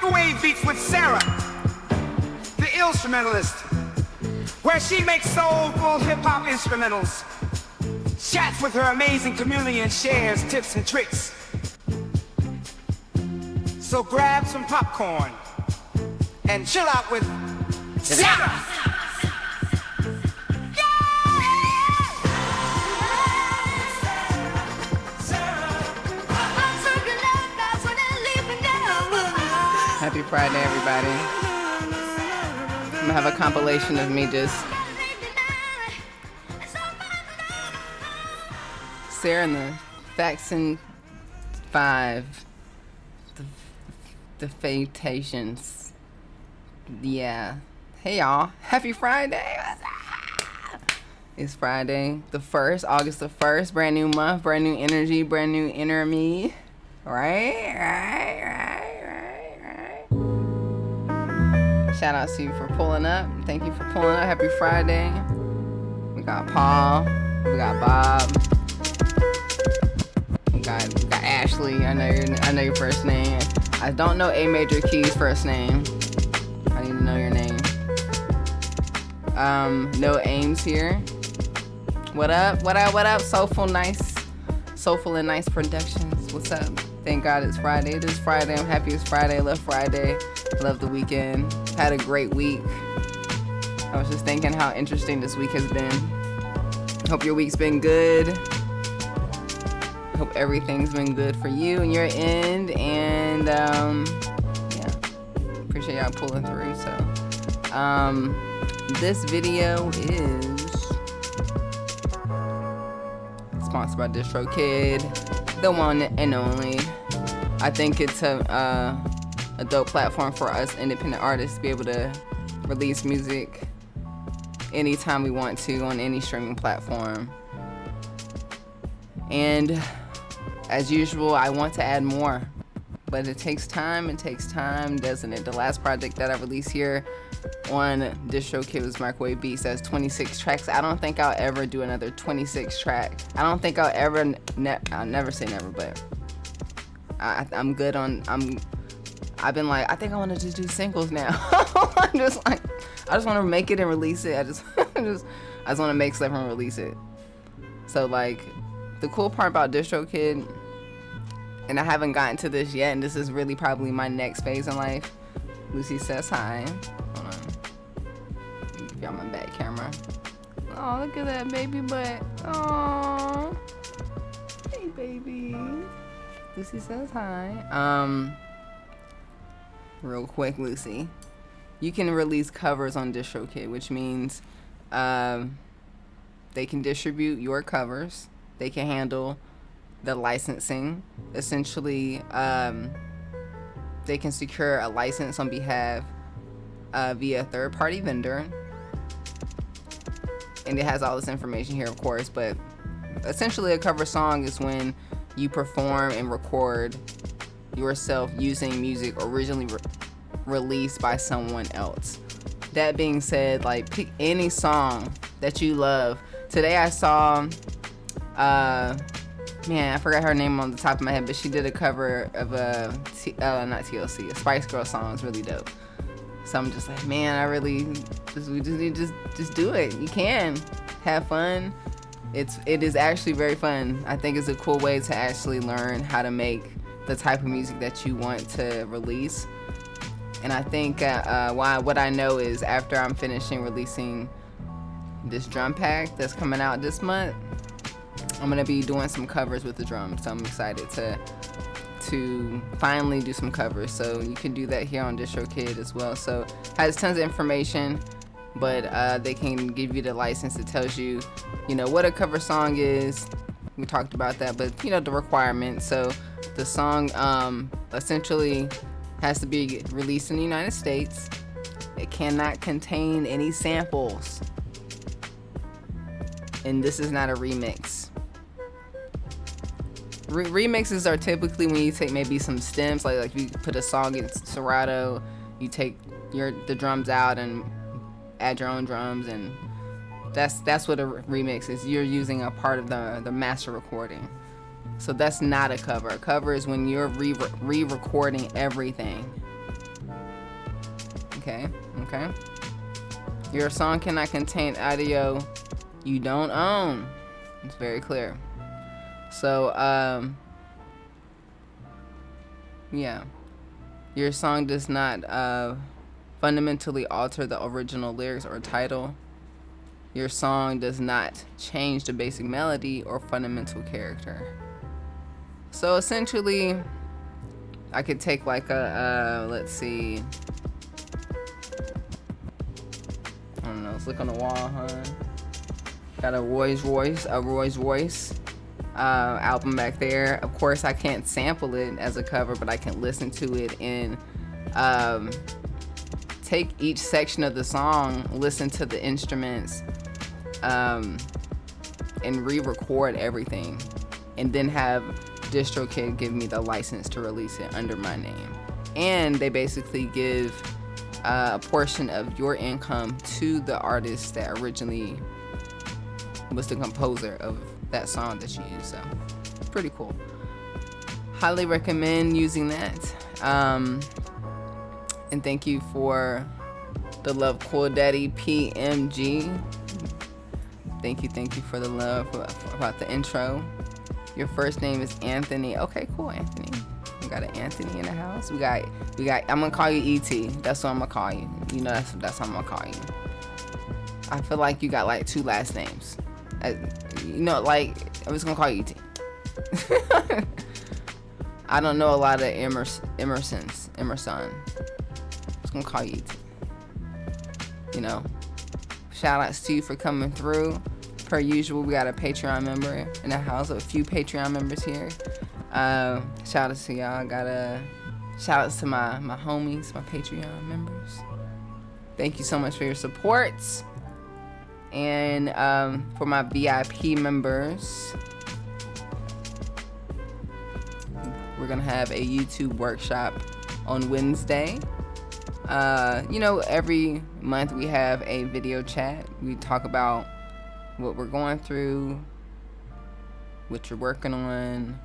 Microwave Beats with Sarah, the Illstrumentalist, where she makes soulful hip-hop instrumentals, chats with her amazing community and shares tips and tricks. So grab some popcorn and chill out with Sarah. Happy Friday, everybody. I'm gonna have a compilation of me just Sarah and the Faxon 5, the Fatations. Yeah. Hey y'all. Happy Friday. It's Friday the 1st, August the 1st. Brand new month, brand new energy, brand new inner me. Right. Shout out to you for pulling up. Thank you for pulling up. Happy Friday. We got Paul. We got Bob. We got Ashley. I know your first name. I don't know A Major Key's first name. I need to know your name. No Ames here. What up? Soulful and nice productions. What's up? Thank God it's Friday. It is Friday. I'm happy it's Friday. I love Friday. I love the weekend. Had a great week. I was just thinking how interesting this week has been. Hope your week's been good. Hope everything's been good for you and your end. And yeah, appreciate y'all pulling through. So this video is sponsored by DistroKid, the one and only. I think it's a dope platform for us independent artists to be able to release music anytime we want to on any streaming platform. And as usual, I want to add more, but it takes time, doesn't it? The last project that I released here on DistroKid was Microwave Beats. That's 26 tracks. I don't think I'll ever do another 26 track. I don't think I'll ever, I'll never say never, but I'm good on, I've been like, I think I want to just do singles now. I just want to make it and release it. I just want to make stuff and release it. So like, the cool part about DistroKid, and I haven't gotten to this yet, and this is really probably my next phase in life. Lucy says hi. Hold on. Give y'all my back camera. Oh, look at that baby butt. Oh, hey baby. Lucy says hi. Real quick, Lucy, you can release covers on DistroKid, which means they can distribute your covers. They can handle the licensing. Essentially, they can secure a license on behalf via a third-party vendor. And it has all this information here, of course, but essentially a cover song is when you perform and record yourself using music originally released by someone else. That being said, like, pick any song that you love. Today I saw man, I forgot her name on the top of my head, but she did a cover of not TLC, a Spice Girl song. It's really dope. So I'm just like, man, we just need to just do it. You can have fun. It is actually very fun. I think it's a cool way to actually learn how to make the type of music that you want to release. And I think what I know is after I'm finishing releasing this drum pack that's coming out this month, I'm gonna be doing some covers with the drums. So I'm excited to finally do some covers. So you can do that here on DistroKid as well. So it has tons of information, but they can give you the license. It tells you, what a cover song is. We talked about that, but the requirements. So the song essentially has to be released in the United States. It cannot contain any samples. And this is not a remix. Remixes are typically when you take maybe some stems, like you put a song in Serato, you take the drums out and add your own drums, and that's what a remix is. You're using a part of the master recording. So that's not a cover. A cover is when you're re-recording everything. Okay. Your song cannot contain audio you don't own. It's very clear. So, yeah. Your song does not fundamentally alter the original lyrics or title. Your song does not change the basic melody or fundamental character. So essentially, I could take like a, let's see. I don't know, let's look on the wall, huh? Got a Roy's Royce album back there. Of course, I can't sample it as a cover, but I can listen to it and take each section of the song, listen to the instruments, and re-record everything, and then have DistroKid give me the license to release it under my name. And they basically give a portion of your income to the artist that originally was the composer of that song that you use. So pretty cool. Highly recommend using that. And thank you for the love, Cool Daddy PMG. Thank you for the love about the intro. Your first name is Anthony. Okay, cool, Anthony. We got an Anthony in the house. We got. I'm gonna call you ET. That's what I'm gonna call you. You know, that's what I'm gonna call you. I feel like you got like 2 last names. You know, like I'm just gonna call you ET. I don't know a lot of Emerson. I'm just gonna call you ET. You know, shout outs to you for coming through. Per usual, we got a Patreon member in the house, a few Patreon members here. Shout outs to y'all. Got a shout outs to my homies, my Patreon members. Thank you so much for your supports. And for my VIP members, we're gonna have a YouTube workshop on Wednesday. You know, every month we have a video chat. We talk about what we're going through, what you're working on,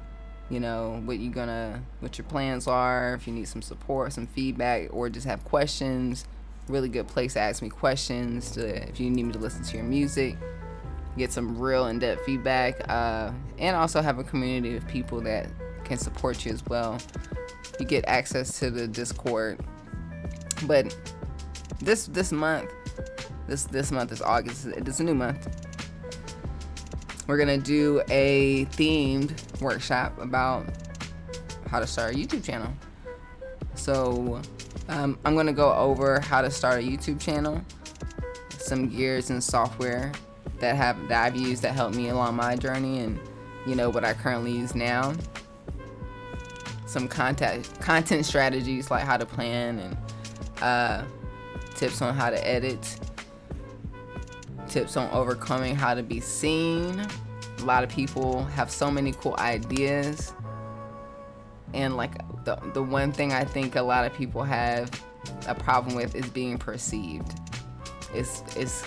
you know, what your plans are, if you need some support, some feedback, or just have questions. Really good place to ask me questions, if you need me to listen to your music, get some real in-depth feedback, and also have a community of people that can support you as well. You get access to the Discord. But this month is August. It's a new month. We're gonna do a themed workshop about how to start a YouTube channel. So I'm gonna go over how to start a YouTube channel, some gears and software that I've used that helped me along my journey, and you know what I currently use now. Some content strategies like how to plan, and tips on how to edit, tips on overcoming how to be seen. A lot of people have so many cool ideas, and like the one thing I think a lot of people have a problem with is being perceived. It's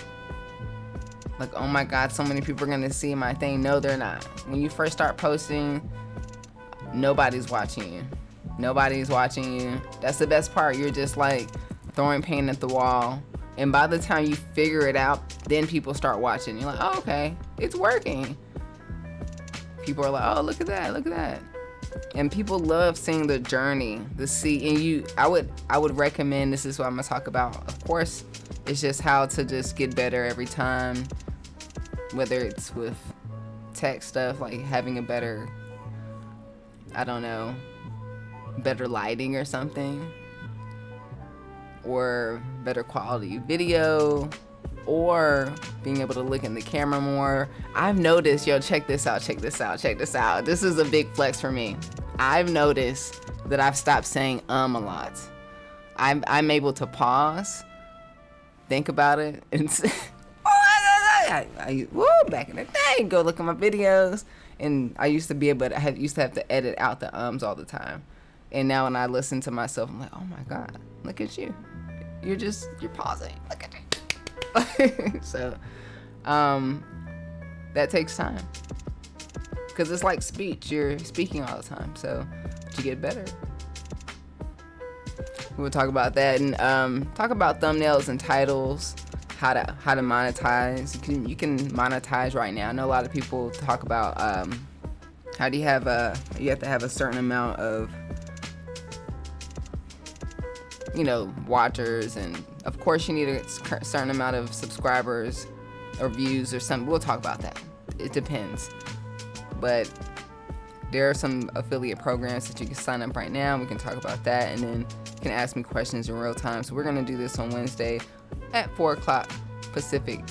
like, oh my God, so many people are gonna see my thing. No, they're not. When you first start posting, nobody's watching you. That's the best part. You're just like throwing paint at the wall, and by the time you figure it out, then people start watching. You're like, oh, okay, it's working. People are like, oh, look at that. And people love seeing the journey, I would recommend, this is what I'm gonna talk about. Of course, it's just how to just get better every time, whether it's with tech stuff, like having a better, I don't know, better lighting or something, or better quality video, or being able to look in the camera more. I've noticed, check this out. This is a big flex for me. I've noticed that I've stopped saying a lot. I'm able to pause, think about it, and back in the day, go look at my videos, and I used to be able to have to edit out the ums all the time. And now when I listen to myself, I'm like, oh my God, look at you. You're pausing. Look at you. So, that takes time. Because it's like speech. You're speaking all the time. So, you get better. We'll talk about that and talk about thumbnails and titles, how to monetize. You can monetize right now. I know a lot of people talk about how do you have to have a certain amount of, you know, watchers, and of course you need a certain amount of subscribers or views or something. We'll talk about that. It depends, but there are some affiliate programs that you can sign up right now. We can talk about that, and then you can ask me questions in real time. So we're gonna do this on Wednesday at 4 o'clock Pacific.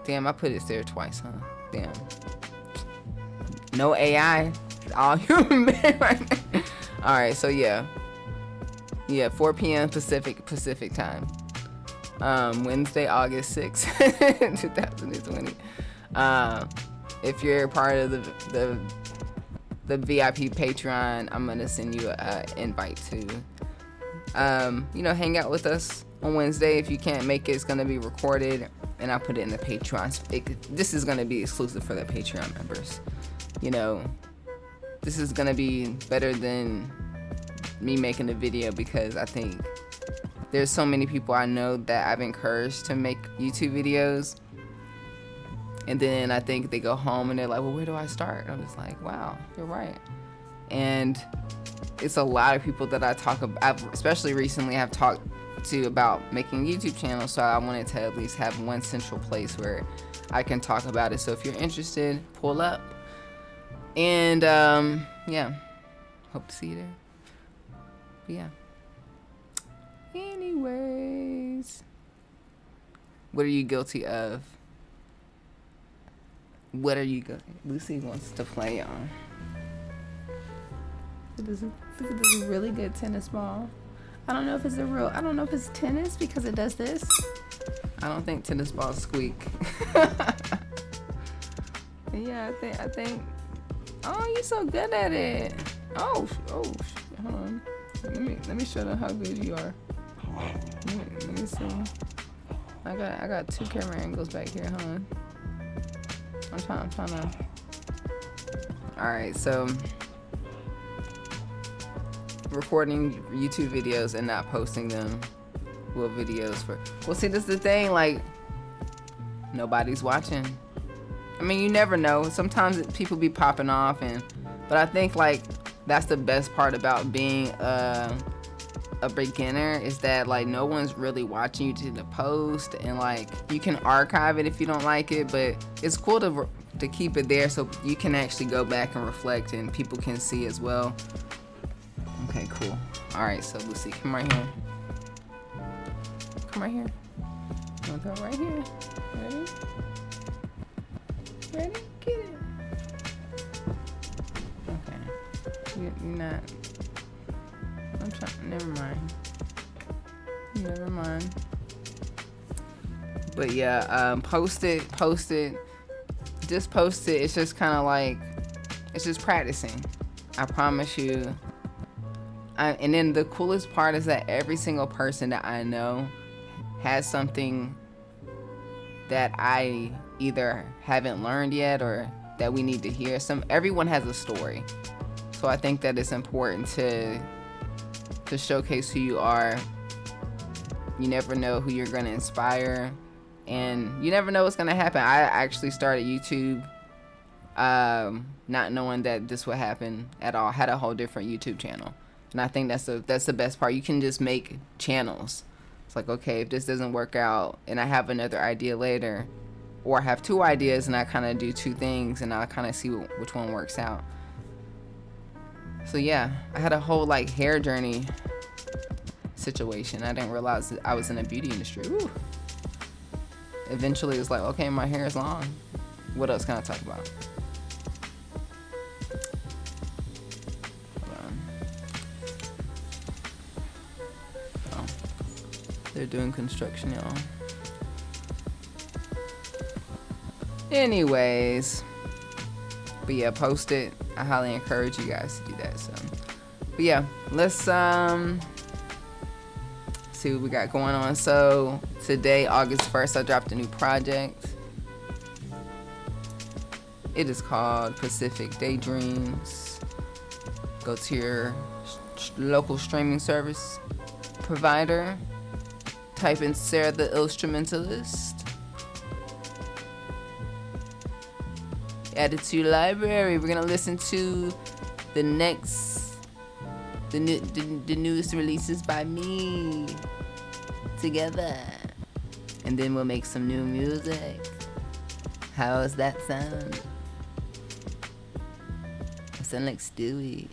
Damn, I put it there twice, huh? Damn. No AI, all human being right now. All right, so yeah, 4 p.m. Pacific time. Wednesday, August 6th, 2020. If you're part of the VIP Patreon, I'm gonna send you an invite to, you know, hang out with us on Wednesday. If you can't make it, it's gonna be recorded, and I'll put it in the Patreon. This is gonna be exclusive for the Patreon members. You know, this is gonna be better than me making a video, because I think there's so many people I know that I've encouraged to make YouTube videos, and then I think they go home and they're like, well, where do I start? I'm just like, wow, you're right. And it's a lot of people that I talk about, especially recently, have talked to about making YouTube channels, so I wanted to at least have one central place where I can talk about it. So if you're interested, pull up. And yeah, hope to see you there. But yeah. Anyways, what are you guilty of? What are you guilty? Lucy wants to play on. Look at this really good tennis ball. I don't know if it's tennis because it does this. I don't think tennis balls squeak. Yeah, I think. Oh, you're so good at it. Oh, hold on. Let me show them how good you are. Let me see. I got 2 camera angles back here, huh? I'm trying to. All right, so recording YouTube videos and not posting them. Well, see, this is the thing. Like, nobody's watching. I mean, you never know. Sometimes people be popping off, but I think like that's the best part about being a beginner, is that like no one's really watching you to the post, and like you can archive it if you don't like it, but it's cool to keep it there so you can actually go back and reflect and people can see as well. Okay, cool. All right, so Lucy, come right here. Come right here. I'm gonna go right here. Ready? Ready? Get it. Okay. You're not. I'm trying. Never mind. But yeah, post it. Just post it. It's just kind of like, it's just practicing. I promise you. And then the coolest part is that every single person that I know has something that I either haven't learned yet or that we need to hear. Everyone has a story. So I think that it's important to showcase who you are. You never know who you're going to inspire, and you never know what's going to happen. I actually started YouTube not knowing that this would happen at all. I had a whole different YouTube channel, and I think that's the best part. You can just make channels. It's like, okay, if this doesn't work out and I have another idea later, or I have 2 ideas and I kind of do 2 things and I kind of see which one works out. So yeah, I had a whole like hair journey situation. I didn't realize that I was in the beauty industry. Woo. Eventually it was like, okay, my hair is long. What else can I talk about? Hold on. Oh, they're doing construction, y'all. Anyways, but yeah, post it. I highly encourage you guys to do that. So, but yeah, let's see what we got going on. So today, August 1st, I dropped a new project. It is called Pacific Daydreams. Go to your local streaming service provider. Type in Sarah the Illstrumentalist. Add it to your library. We're gonna listen to the newest releases by me together, and then we'll make some new music. How's that sound? I sound like Stewie.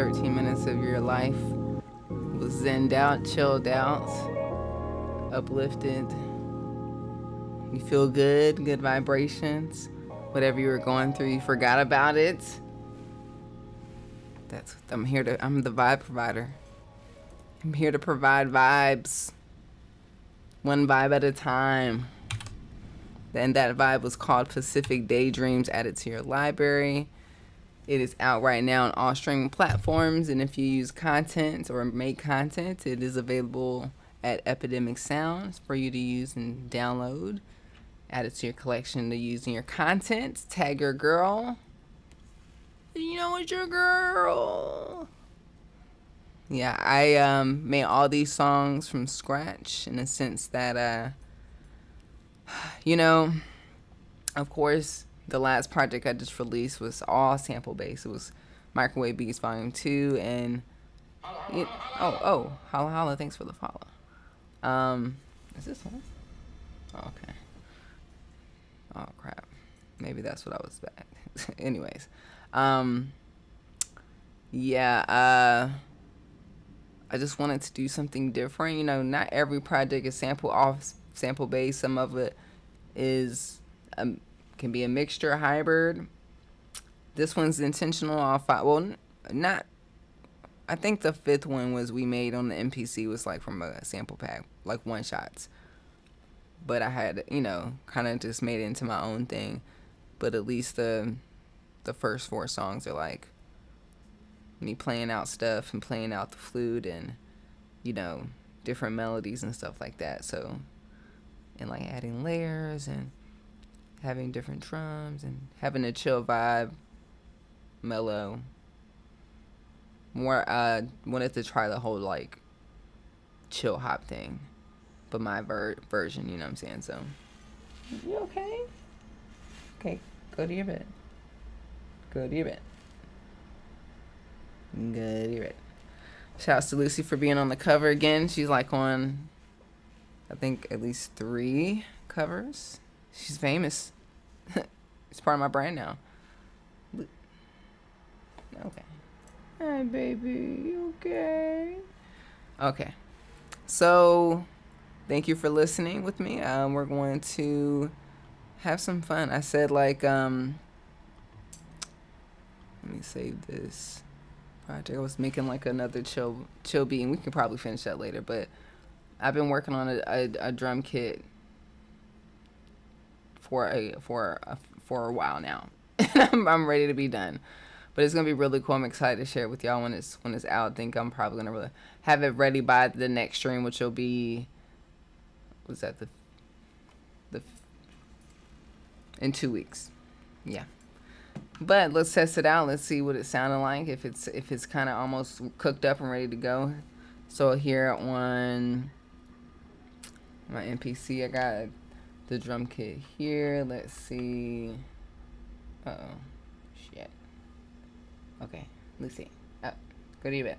13 minutes of your life was zenned out, chilled out, uplifted. You feel good, good vibrations. Whatever you were going through, you forgot about it. I'm the vibe provider. I'm here to provide vibes. One vibe at a time. And that vibe was called Pacific Daydreams, added to your library. It is out right now on all streaming platforms, and if you use content or make content, it is available at Epidemic Sounds for you to use and download. Add it to your collection to use in your content. Tag your girl. You know it's your girl. Yeah, I made all these songs from scratch in the sense that, of course, the last project I just released was all sample based. It was Microwave Beats Volume 2 and holla holla, thanks for the follow. Is this one? Oh, okay. Oh crap. Maybe that's what I was back. Anyways. I just wanted to do something different. Not every project is sample based. Some of it is can be a mixture, hybrid. This one's intentional. I think the fifth one we made on the MPC was like from a sample pack, like one shots. But I had, kind of just made it into my own thing. But at least the first 4 songs are like me playing out stuff and playing out the flute and, different melodies and stuff like that. So, and like adding layers and having different drums and having a chill vibe, mellow. More, wanted to try the whole like chill hop thing, but my version, you know what I'm saying? So, you okay? Okay, go to your bed. Go to your bed. Go to your bed. Shouts to Lucy for being on the cover again. She's like on, I think, at least 3 covers. She's famous. It's part of my brand now. Okay. Hi, baby. You okay? Okay. So, thank you for listening with me. We're going to have some fun. I said, let me save this project. I was making like another chill beat, and we can probably finish that later. But I've been working on a drum kit for a while now. I'm ready to be done. But it's gonna be really cool. I'm excited to share it with y'all when it's out. I think I'm probably gonna really have it ready by the next stream, which will be in 2 weeks. Yeah. But let's test it out. Let's see what it sounded like. If it's kind of almost cooked up and ready to go. So here on my MPC, I got the drum kit here. Let's see. Uh-oh. Shit. Okay. Let's see. Up. Go to your bed.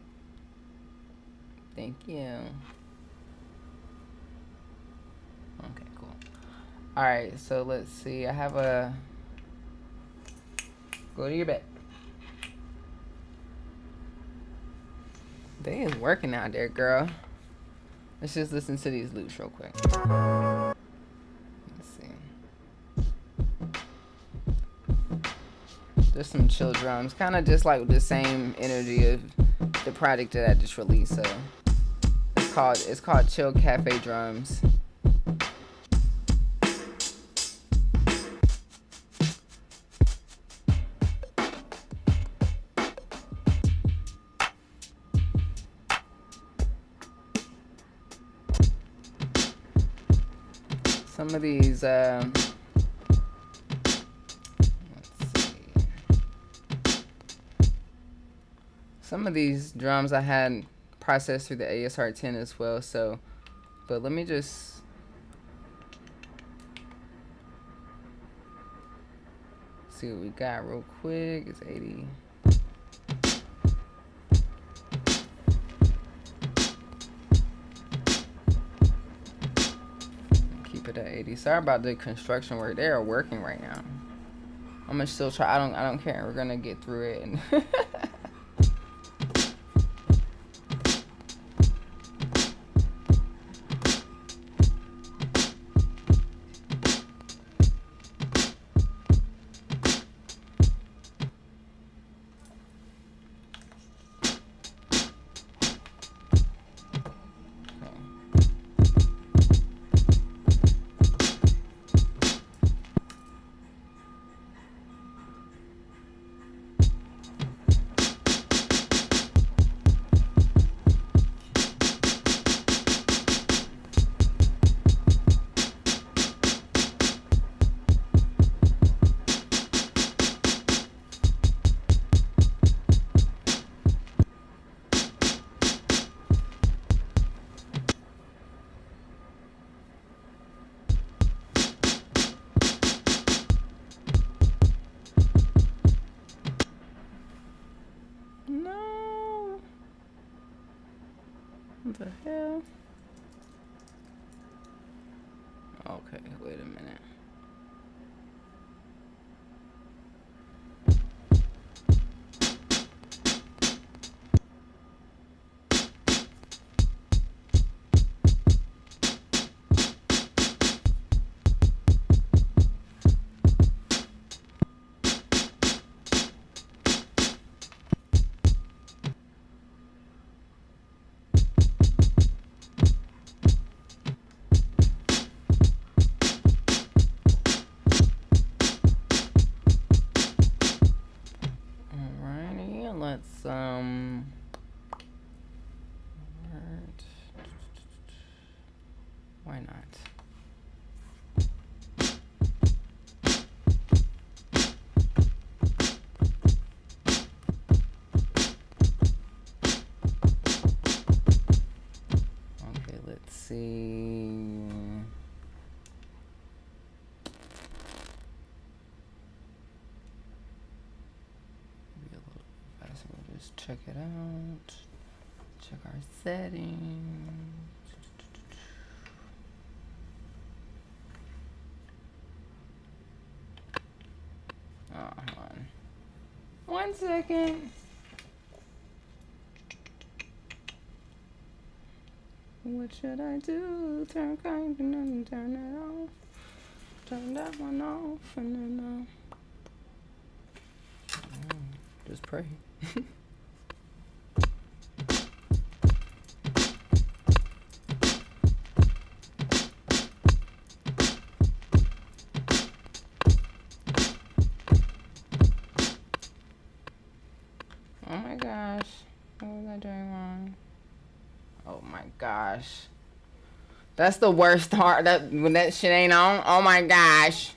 Thank you. Okay, cool. All right. So let's see. I have a... Go to your bed. They is working out there, girl. Let's just listen to these loops real quick. Let's see. There's some chill drums, kind of just like the same energy of the project that I just released. So it's called Chill Cafe Drums. Some of these, let's see. Some of these drums I had processed through the ASR-10 as well. So, but let me just see what we got real quick. It's 80. At 80. Sorry about the construction work. They are working right now. I'm gonna still try. I don't care. We're gonna get through it. And What the hell? Okay, wait a minute. Let's why not? Okay, let's see. Just check it out. Check our settings. Oh, hold on. 1 second. What should I do? Turn it off. Turn that one off and then just pray. Oh my gosh, what was I doing wrong? Oh my gosh, that's the worst part. That when that shit ain't on. Oh my gosh.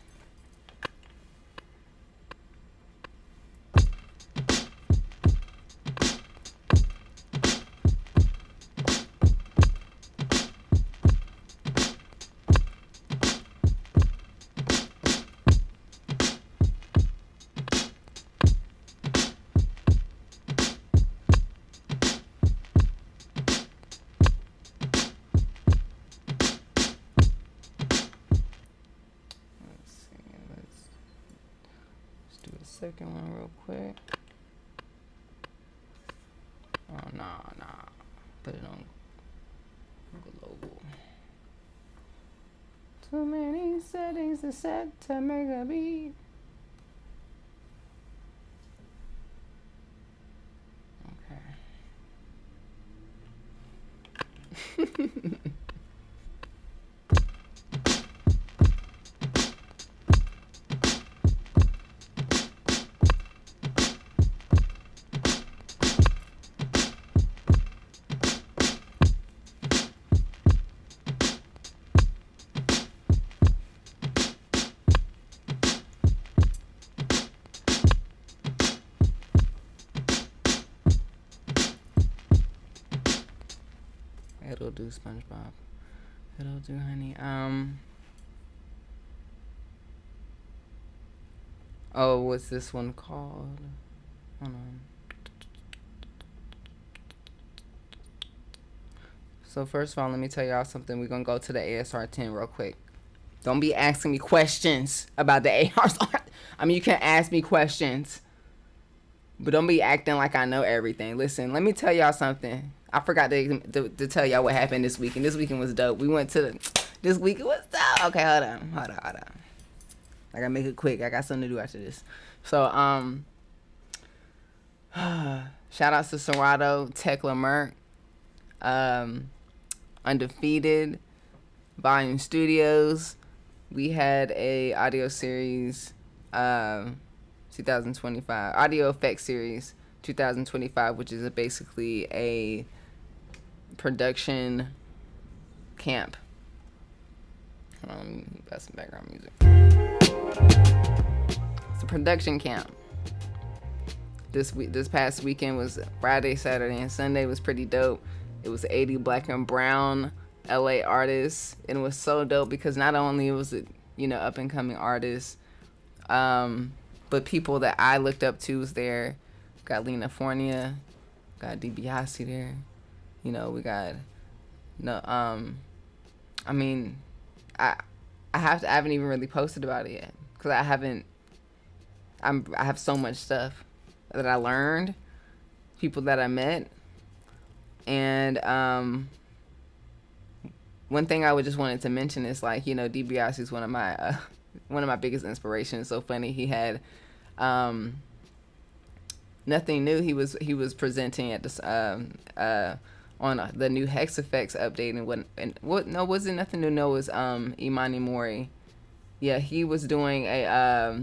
Second one real quick. Oh nah. Put it on global. Too many settings to set to make a beat. Okay. It'll do SpongeBob. It'll do honey. Oh, what's this one called? Hold on. So first of all, let me tell y'all something. We're gonna go to the ASR-10 real quick. Don't be asking me questions about the ASR. I mean, you can ask me questions, but don't be acting like I know everything. Listen, let me tell y'all something. I forgot to tell y'all what happened this weekend. This weekend was dope. We went to this weekend was dope. Okay, hold on. I gotta make it quick. I got something to do after this. So, shout outs to Serato, Tekla Merck, Undefeated, Volume Studios. We had a audio series, 2025, audio effects series 2025, which is basically a production camp. Hold on, let me got some background music. It's a production camp. This past weekend was Friday, Saturday, and Sunday was pretty dope. It was 80 black and brown LA artists, and it was so dope because not only was it, up and coming artists, but people that I looked up to was there. Got Lena Fornia, got DiBiase there. We got No, I mean, I I haven't even really posted about it yet because I have so much stuff that I learned, people that I met, and one thing I would just wanted to mention is, like, you know, DiBiase is one of my biggest inspirations. It's so funny, he had nothing new. He was presenting at this on the new Hex Effects update, and what no, wasn't nothing new. No, it was Imani Mori. Yeah, he was doing a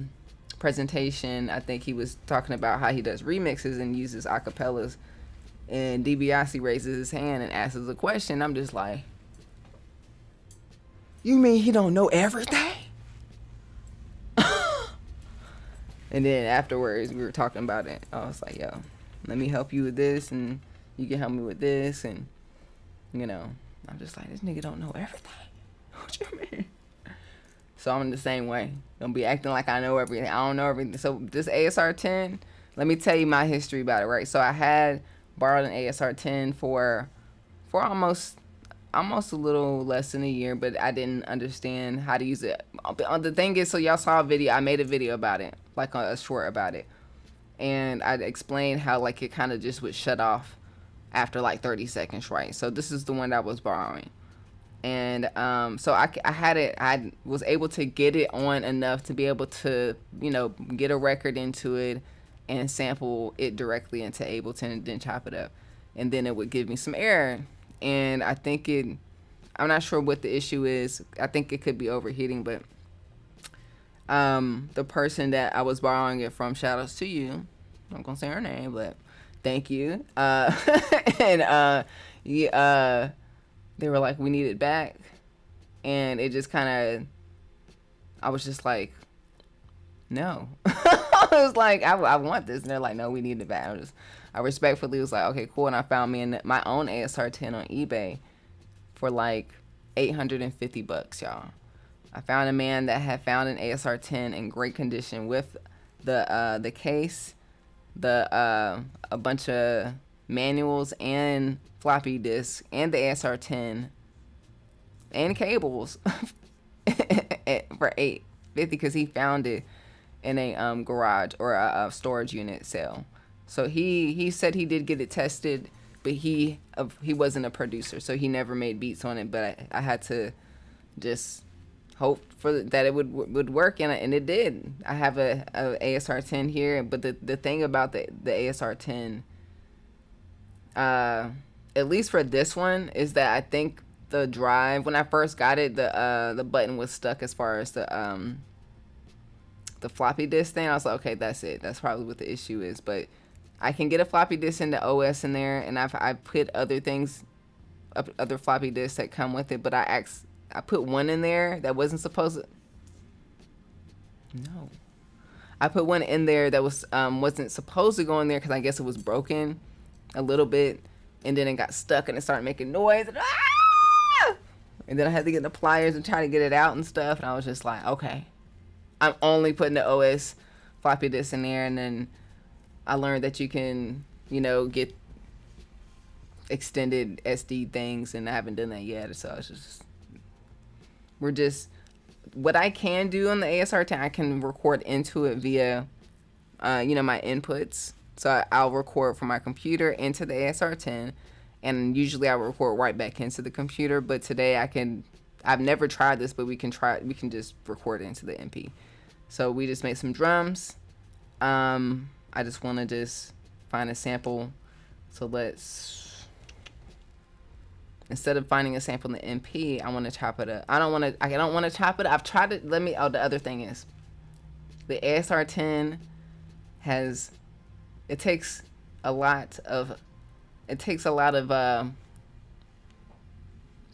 presentation. I think he was talking about how he does remixes and uses acapellas, and DiBiase raises his hand and asks a question. I'm just like, you mean he don't know everything? And then afterwards, we were talking about it. I was like, yo, let me help you with this, and you can help me with this. And, you know, I'm just like, this nigga don't know everything. What you mean? So I'm the same way. Don't be acting like I know everything. I don't know everything. So this ASR-10, let me tell you my history about it, right? So I had borrowed an ASR-10 for almost a little less than a year, but I didn't understand how to use it. The thing is, so y'all saw a video. I made a video about it, like a short about it, and I explained how, like, it kind of just would shut off after like 30 seconds, right? So this is the one that I was borrowing, and so I had it. I was able to get it on enough to be able to, you know, get a record into it and sample it directly into Ableton and then chop it up, and then it would give me some error. And I'm not sure what the issue is. I think it could be overheating, but the person that I was borrowing it from, shout outs to you. I'm not gonna say her name, but thank you. And they were like, we need it back. And it just I was just like, no. I was like, I want this. And they're like, no, we need it back. I respectfully was like, okay, cool. And I found my own ASR-10 on eBay for like $850, y'all. I found a man that had found an ASR-10 in great condition with the case, a bunch of manuals and floppy disks, and the ASR-10 and cables for $850 because he found it in a garage or a storage unit sale. So he said he did get it tested, but he wasn't a producer, so he never made beats on it. But I had to just hope that it would work, and it did. I have a ASR-10 here, but the thing about the ASR-10, at least for this one, is that I think the drive, when I first got it, the button was stuck as far as the floppy disk thing. I was like, okay, that's it. That's probably what the issue is. But I can get a floppy disk in the OS in there, and I've put other things, other floppy disks that come with it. But I put one in there that wasn't supposed to. No, I put one in there that wasn't supposed to go in there because I guess it was broken a little bit, and then it got stuck and it started making noise. And then I had to get the pliers and try to get it out and stuff. And I was just like, okay, I'm only putting the OS floppy disk in there. And then I learned that you can, you know, get extended SD things, and I haven't done that yet. So it's just, what I can do on the ASR-10, I can record into it via, you know, my inputs. So I'll record from my computer into the ASR-10, and usually I record right back into the computer. But today I've never tried this, but we can just record it into the MP. So we just made some drums. I just want to just find a sample. So instead of finding a sample in the MP, I want to chop it up. I don't want to chop it up. I've tried it. The other thing is, the ASR-10 it takes a lot of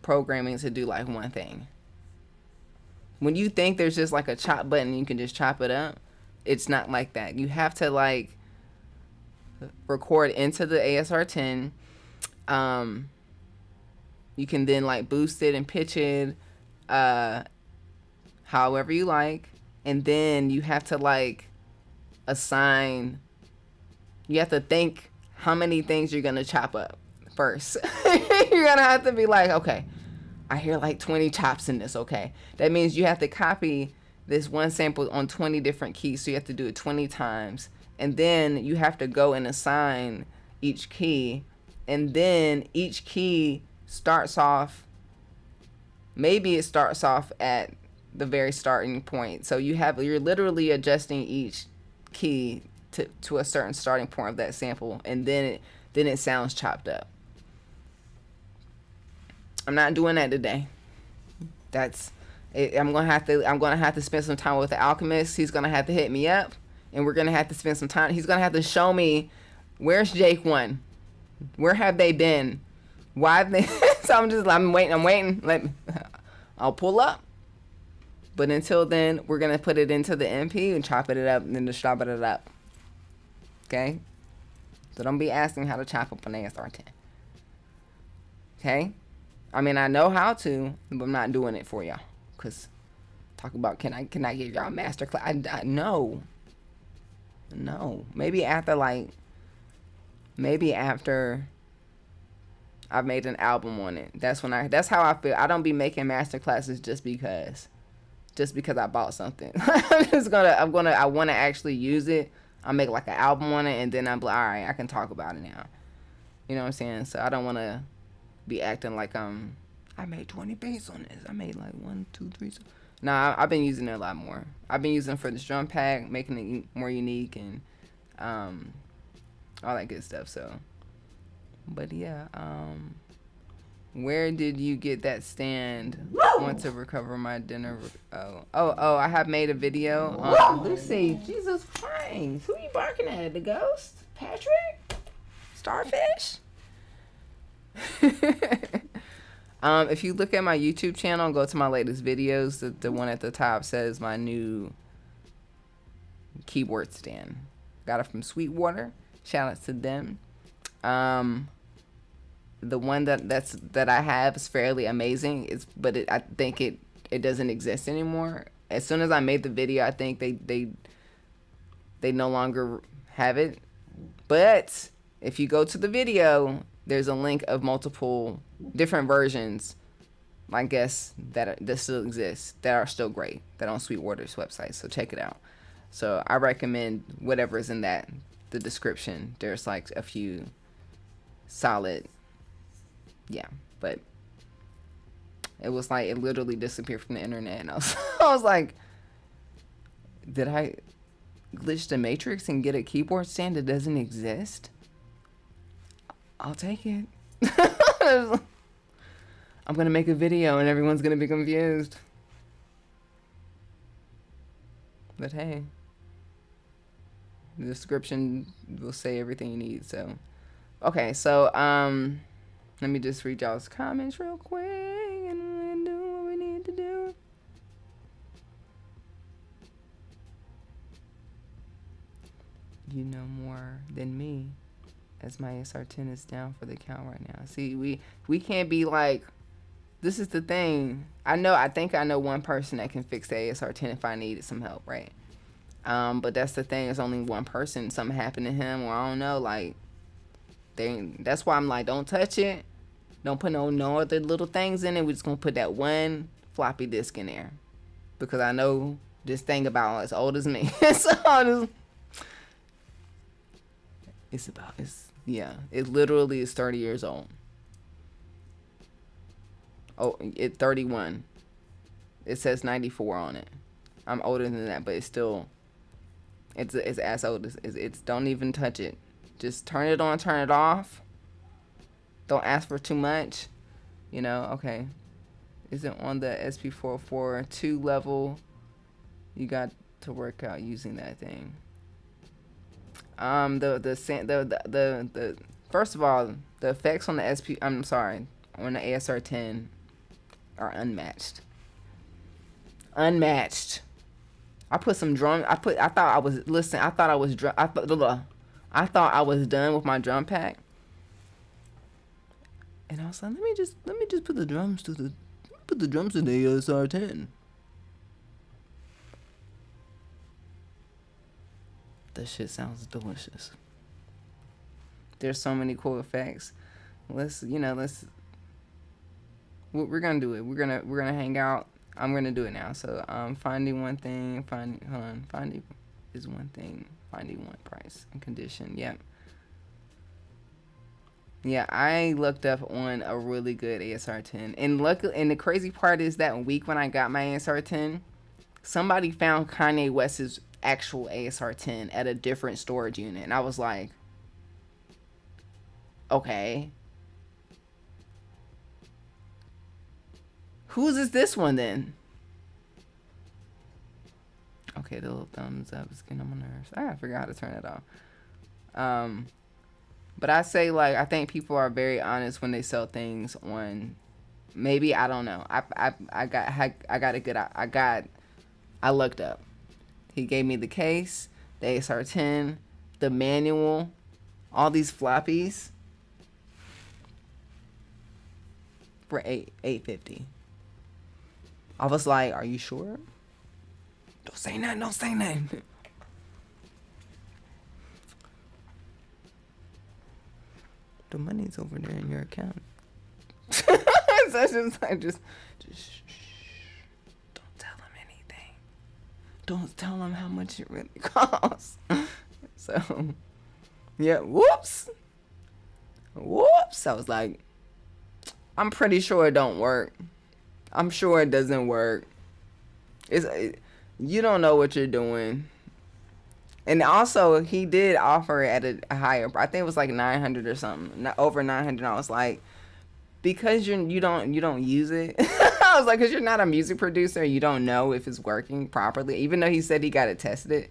programming to do like one thing. When you think there's just like a chop button and you can just chop it up, it's not like that. You have to like record into the ASR-10. You can then like boost it and pitch it however you like, and then you have to like you have to think how many things you're gonna chop up first. You're gonna have to be like, okay, I hear like 20 chops in this. Okay, that means you have to copy this one sample on 20 different keys, so you have to do it 20 times, and then you have to go and assign each key, and then each key starts off, maybe it starts off at the very starting point, so you're literally adjusting each key to a certain starting point of that sample, and then it sounds chopped up. I'm not doing that today. That's it. I'm gonna have to spend some time with the alchemist. He's gonna have to hit me up, and we're gonna have to spend some time. He's gonna have to show me, where's Jake 1? Where have they been? Why have they? So I'm waiting. I'll pull up. But until then, we're gonna put it into the MP and chop it up, and then just chop it up. Okay. So don't be asking how to chop up an ASR-10. Okay. I mean, I know how to, but I'm not doing it for y'all. Cause talk about can I give y'all a master class? No. Maybe after I've made an album on it. That's how I feel. I don't be making master classes just because I bought something. I want to actually use it. I'll make like an album on it, and then I'm like, all right, I can talk about it now. You know what I'm saying? So I don't want to be acting like I made 20 beats on this. I made like 1, 2, 3. Nah, I've been using it a lot more. I've been using it for this drum pack, making it more unique and all that good stuff. So, but yeah, where did you get that stand? Want to recover my dinner? Oh, I have made a video. Lucy, Jesus Christ, who are you barking at? The ghost? Patrick? Starfish? If you look at my YouTube channel, go to my latest videos. The one at the top says my new keyboard stand. Got it from Sweetwater. Shout out to them. The one that I have is fairly amazing. I think it doesn't exist anymore. As soon as I made the video, I think they no longer have it. But if you go to the video, there's a link of multiple different versions, I guess, that still exist, that are still great, that are on Sweetwater's website. So check it out. So I recommend whatever is in the description. There's like a few solid, yeah, but it was like it literally disappeared from the internet, and I was like, did I glitch the matrix and get a keyboard stand that doesn't exist? I'll take it. I'm gonna make a video and everyone's gonna be confused. But hey, the description will say everything you need. So, okay, so let me just read y'all's comments real quick and do what we need to do. You know more than me, as my ASR-10 is down for the count right now. See, we can't be like, this is the thing. I think I know one person that can fix the ASR-10 if I needed some help, right? But that's the thing. There's only one person. Something happened to him, or I don't know. Like, that's why I'm like, don't touch it. Don't put no other little things in it. We're just gonna put that one floppy disk in there, because I know this thing about as old as me. It literally is 30 years old. Oh, it's 31. It says 94 on it. I'm older than that, but it's still, it's as old as it's. Don't even touch it. Just turn it on, turn it off. Don't ask for too much. You know, okay. Is it on the SP442 level? You got to work out using that thing. The first of all, the effects on the on the ASR-10 are unmatched. I put some drum. I thought I was done with my drum pack, and I was like, let me just put the drums to the ASR-10. That shit sounds delicious. There's so many cool effects. Let's We're gonna do it. We're gonna hang out. I'm gonna do it now. So finding one thing, finding is one thing, finding one price and condition. Yep. Yeah, I looked up on a really good ASR-10, and the crazy part is that week when I got my ASR-10, somebody found Kanye West's actual ASR-10 at a different storage unit, and I was like, okay, whose is this one then? Okay, the little thumbs up is getting on my nerves. I forgot how to turn it off. But I say, like, I think people are very honest when they sell things on, maybe, I don't know. I looked up. He gave me the case, the ASR-10, the manual, all these floppies for $850. I was like, are you sure? Don't say nothing. The money's over there in your account. So just shh. Don't tell him anything. Don't tell him how much it really costs. So, yeah, whoops. I was like, I'm pretty sure it don't work. I'm sure it doesn't work. You don't know what you're doing. And also, he did offer it at a higher, I think it was like $900 or something, not over $900. I was like, because you don't use it. I was like, because you're not a music producer, you don't know if it's working properly. Even though he said he got it tested,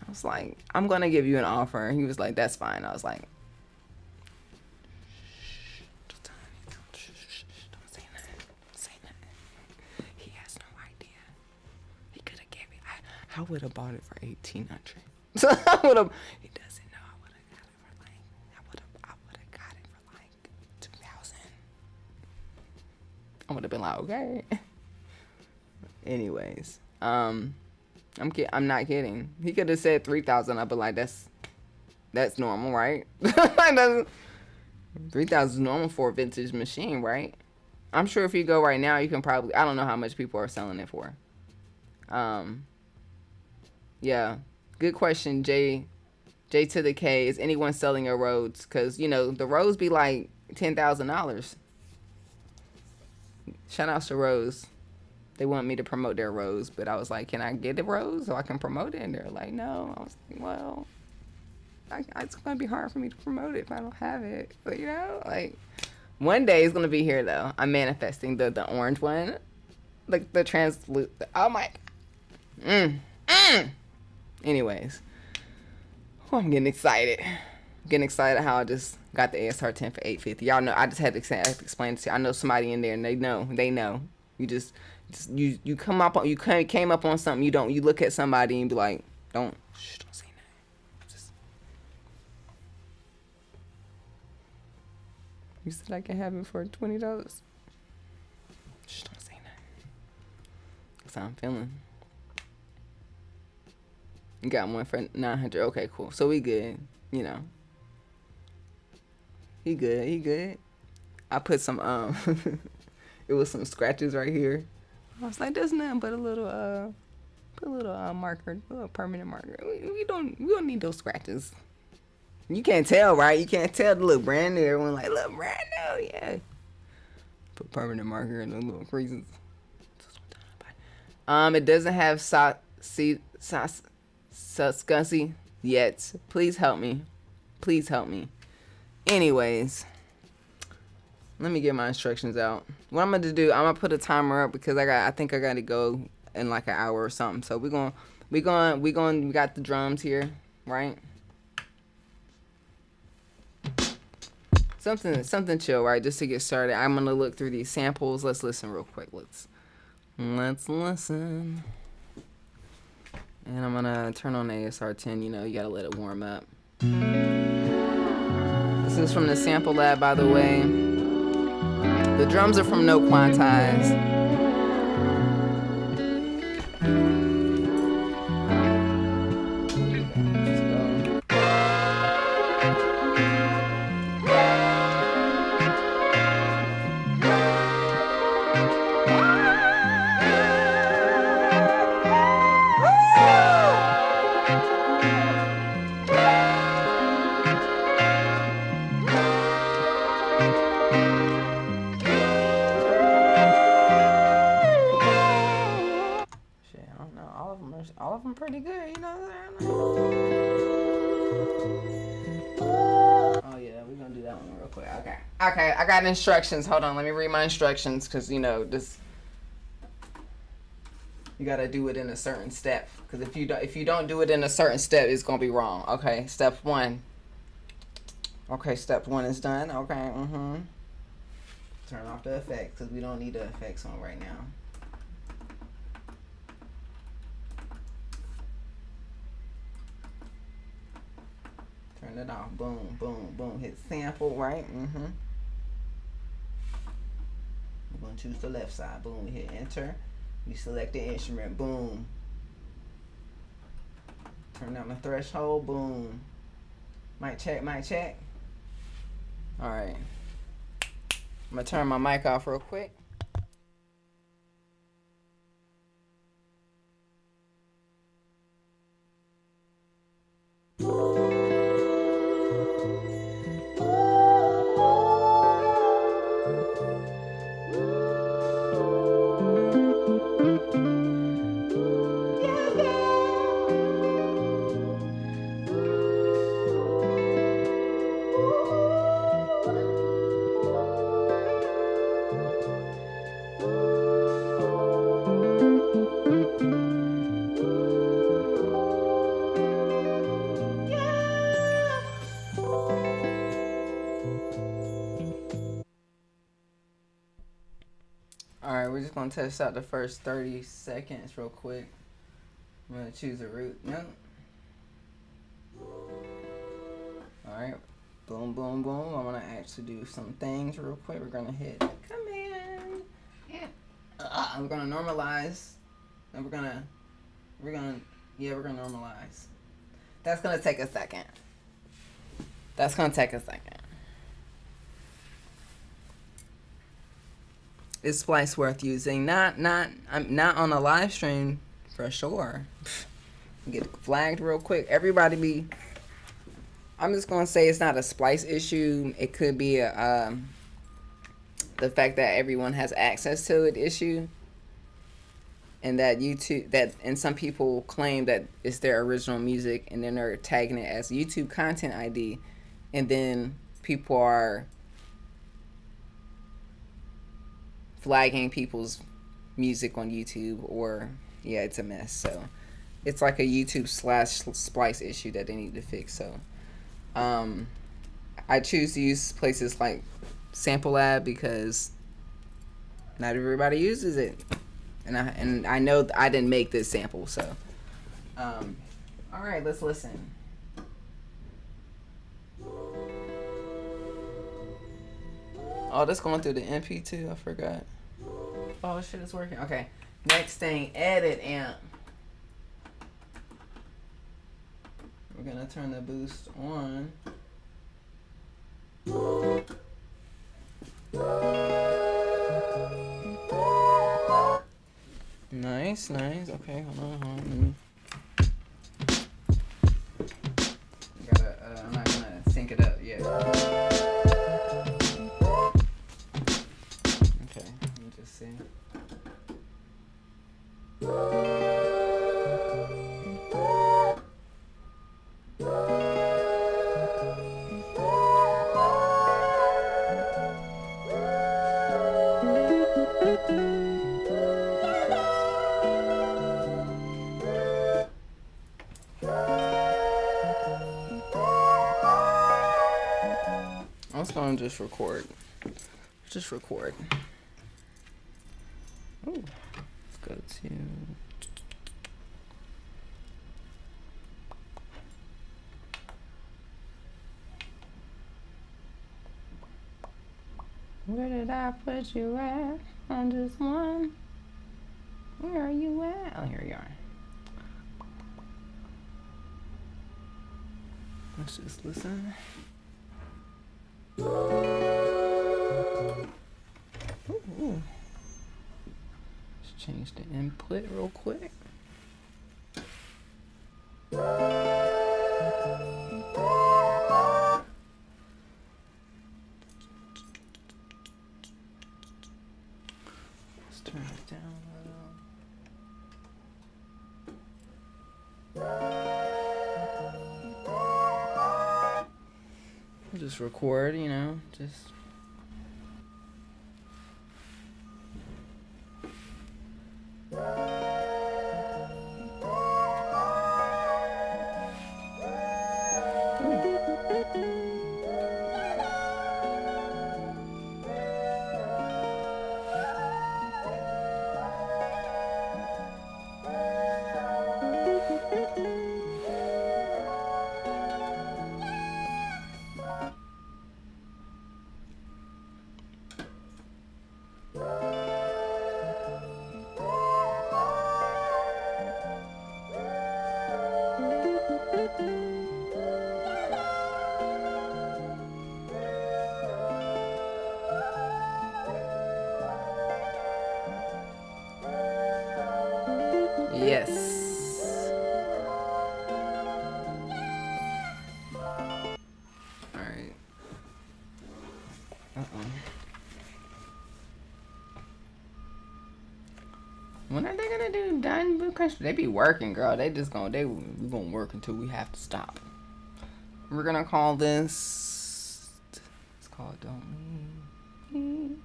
I was like, I'm gonna give you an offer. He was like, that's fine. I was like, don't say nothing. He has no idea. He could have gave me. I would have bought it for $1,800. So I would have. He doesn't know. I would have got it for like. I would have got it for like 2,000. I would have been like, okay. Anyways, I'm not kidding. He could have said 3,000. I'd be like, that's normal, right? 3,000 is normal for a vintage machine, right? I'm sure if you go right now, you can probably. I don't know how much people are selling it for. Yeah, good question, J to the K. Is anyone selling your Rhodes? Because, you know, the Rhodes be like $10,000. Shout out to Rose. They want me to promote their Rose, but I was like, can I get the Rose so I can promote it? And they're like, no. I was like, well, it's going to be hard for me to promote it if I don't have it. But, you know, like, one day it's going to be here, though. I'm manifesting the orange one. Like, the translucent. Oh, my. Anyways, I'm getting excited. How I just got the ASR-10 for $850. Y'all know, I just had to explain it to you. I know somebody in there, and they know. You came up on something. You look at somebody and be like, don't say nothing. You said I can have it for $20. Don't say nothing. That's how I'm feeling. You got one for $900. Okay, cool. So we good. You know. He good. I put some it was some scratches right here. I was like, there's nothing but a little marker, a little permanent marker. We don't need those scratches. You can't tell, right? You can't tell the look brand new. Everyone like, look brand new, yeah. Put permanent marker in the little creases. It doesn't have Scuzzy yet. Please help me. Anyways, let me get my instructions out. What I'm gonna do, I'm gonna put a timer up because I think I gotta go in like an hour or something. So we got the drums here, right? Something chill, right? Just to get started. I'm gonna look through these samples. Let's listen real quick. Let's listen. And I'm gonna turn on the ASR-10. You know, you gotta let it warm up. This is from the sample lab, by the way. The drums are from No Quantize. don't know. All of them pretty good. You know what I'm saying? Oh yeah, we're gonna do that one real quick. Okay. Okay, I got instructions. Hold on, let me read my instructions, cause you know this. You gotta do it in a certain step, cause if you don't do it in a certain step, it's gonna be wrong. Okay, step 1. Okay, step 1 is done. Okay, Turn off the effects, cause we don't need the effects on right now. Turn it off. Boom, boom, boom. Hit sample, right? We're gonna choose the left side. Boom. We hit enter. We select the instrument. Boom. Turn down the threshold. Boom. Mic check, mic check. All right. I'm gonna turn my mic off real quick. Alright, we're just gonna test out the first 30 seconds real quick. I'm gonna choose a root. No. Alright. Boom, boom, boom. I'm gonna actually do some things real quick. We're gonna hit command. Yeah. We're gonna normalize. And we're gonna normalize. That's gonna take a second. Is Splice worth using? Not on a live stream for sure. Get flagged real quick. I'm just gonna say it's not a Splice issue. It could be the fact that everyone has access to it issue, and that and some people claim that it's their original music, and then they're tagging it as YouTube content ID, and then people are flagging people's music on YouTube, or yeah, it's a mess. So it's like a YouTube / Splice issue that they need to fix. So I choose to use places like Sample Lab because not everybody uses it, and I know I didn't make this sample. So all right, let's listen. Oh, that's going through the MP too. I forgot. Oh shit, it's working. Okay. Next thing, edit amp. We're gonna turn the boost on. Nice. Okay, hold on. I'm not gonna sync it up yet. Okay, let me just see. I was gonna just record. Ooh, let's go to. Where did I put you at on this one? Where are you at? Oh, here you are. Let's just listen. Ooh. Let's change the input real quick. Let's turn it down a little. Just record, you know, just. Yes. All right. When are they gonna do Dine Boot Country? They be working, girl. We gonna work until we have to stop. We're gonna call this. It's called Don't Leave.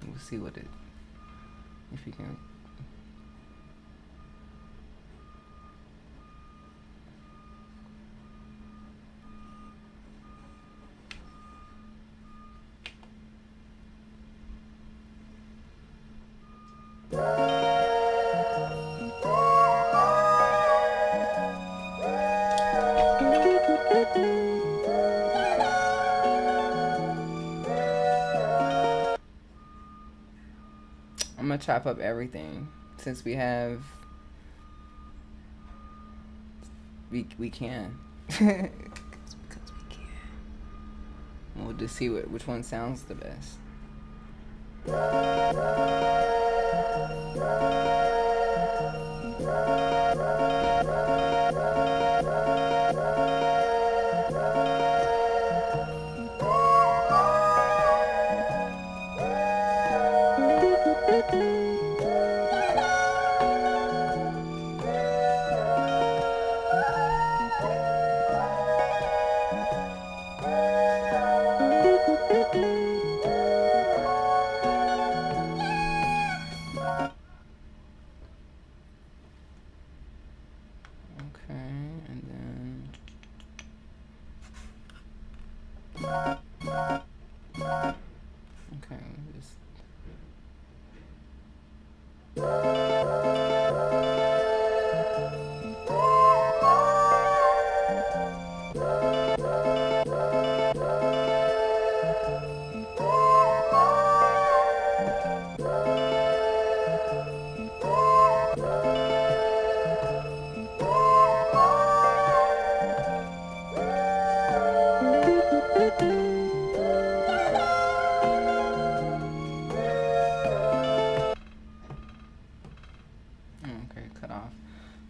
We'll see what it. If you can. I'm gonna chop up everything since we have we can because we can. We'll just see which one sounds the best.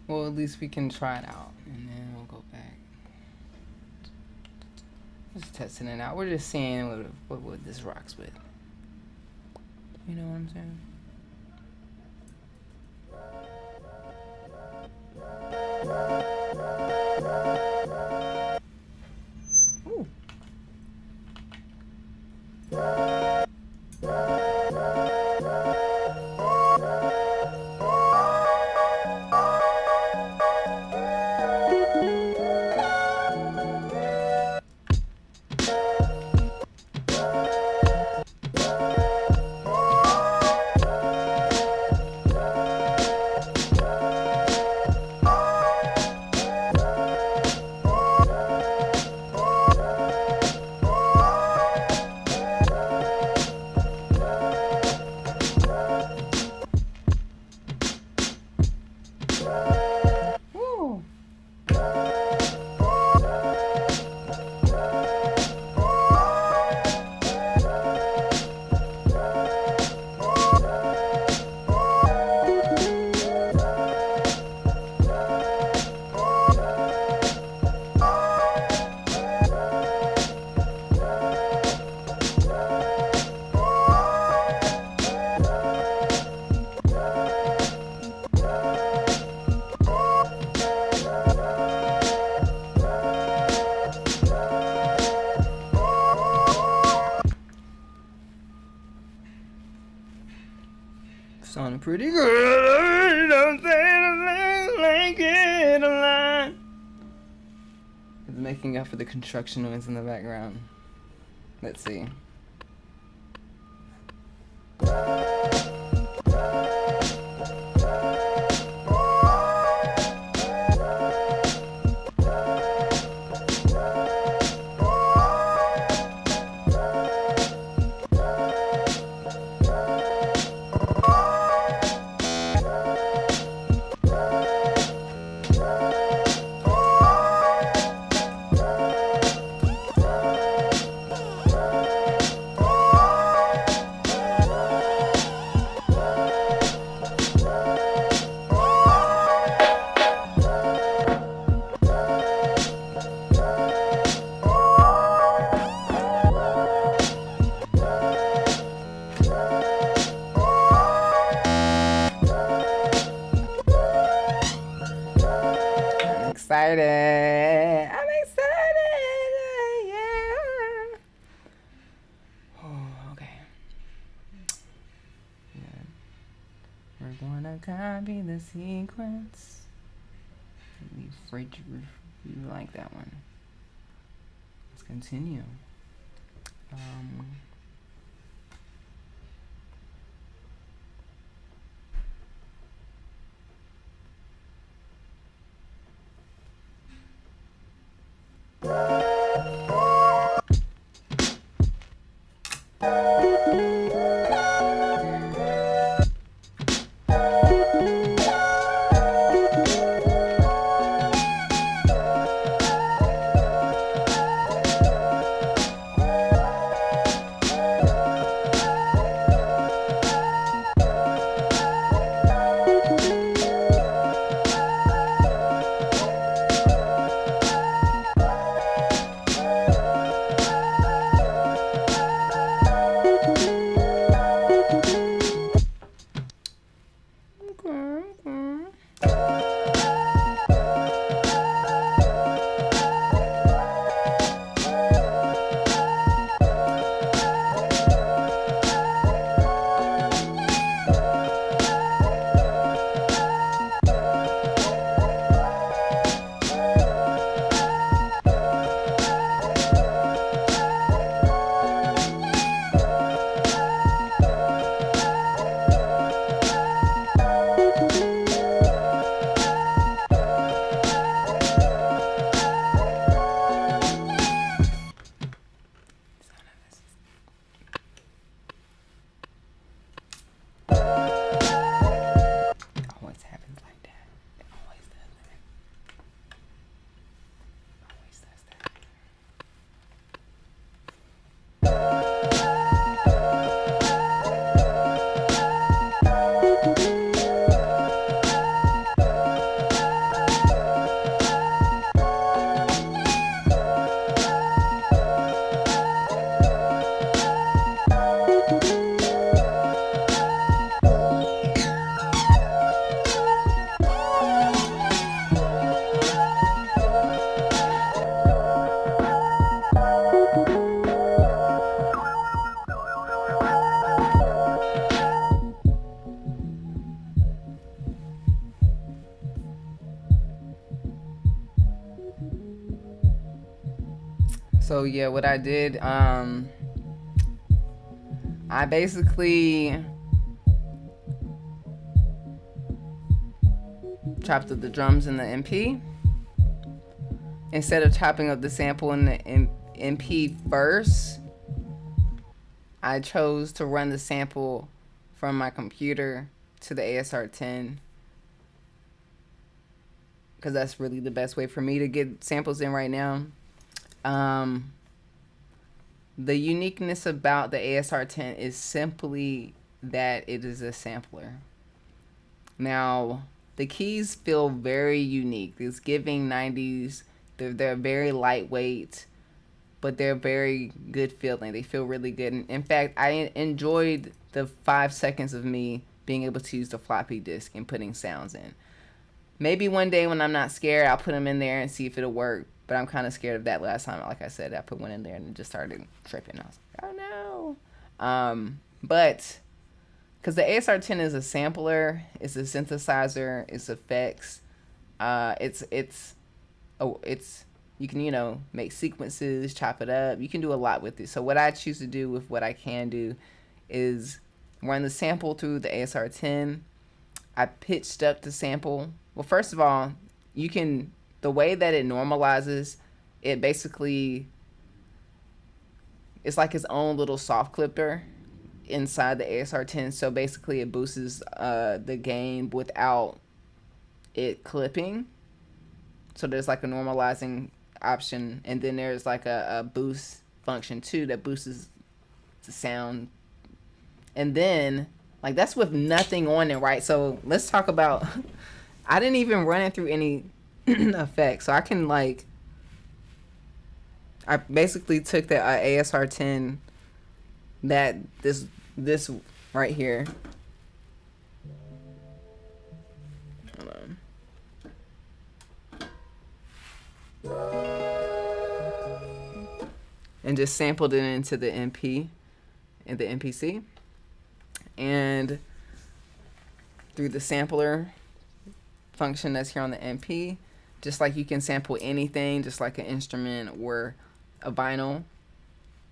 Well, at least we can try it out, and then we'll go back. Just testing it out. We're just seeing what this rocks with. You know what I'm saying? Ooh. pretty good. Don't say like it a lot. It's making up for the construction noise in the background. Let's see. Excited. I'm excited. Yeah. Oh, okay. Yeah. We're gonna copy the sequence. You like that one. Let's continue. So yeah, what I did, I basically chopped up the drums in the MP. Instead of chopping up the sample in the MP first, I chose to run the sample from my computer to the ASR-10 because that's really the best way for me to get samples in right now. The uniqueness about the ASR-10 is simply that it is a sampler. Now, the keys feel very unique. It's giving 90s. They're very lightweight, but they're very good feeling. They feel really good. And in fact, I enjoyed the 5 seconds of me being able to use the floppy disk and putting sounds in. Maybe one day when I'm not scared, I'll put them in there and see if it'll work. But I'm kind of scared of that last time. Like I said, I put one in there and it just started tripping. I was like, oh no. But because the ASR-10 is a sampler, it's a synthesizer, it's effects, it's you can, you know, make sequences, chop it up. You can do a lot with it. So what I choose to do with what I can do is run the sample through the ASR-10. I pitched up the sample. Well, first of all, you can, the way that it normalizes, it basically, it's like its own little soft clipper inside the ASR-10. So basically it boosts the gain without it clipping. So there's like a normalizing option, and then there's like a boost function too that boosts the sound. And then, like, that's with nothing on it, right? So let's talk about, I didn't even run it through any effects. So I can, like, I basically took the ASR-10, that this right here. Hold on. And just sampled it into the MP and the MPC, and through the sampler function that's here on the MP, just like you can sample anything, just like an instrument or a vinyl.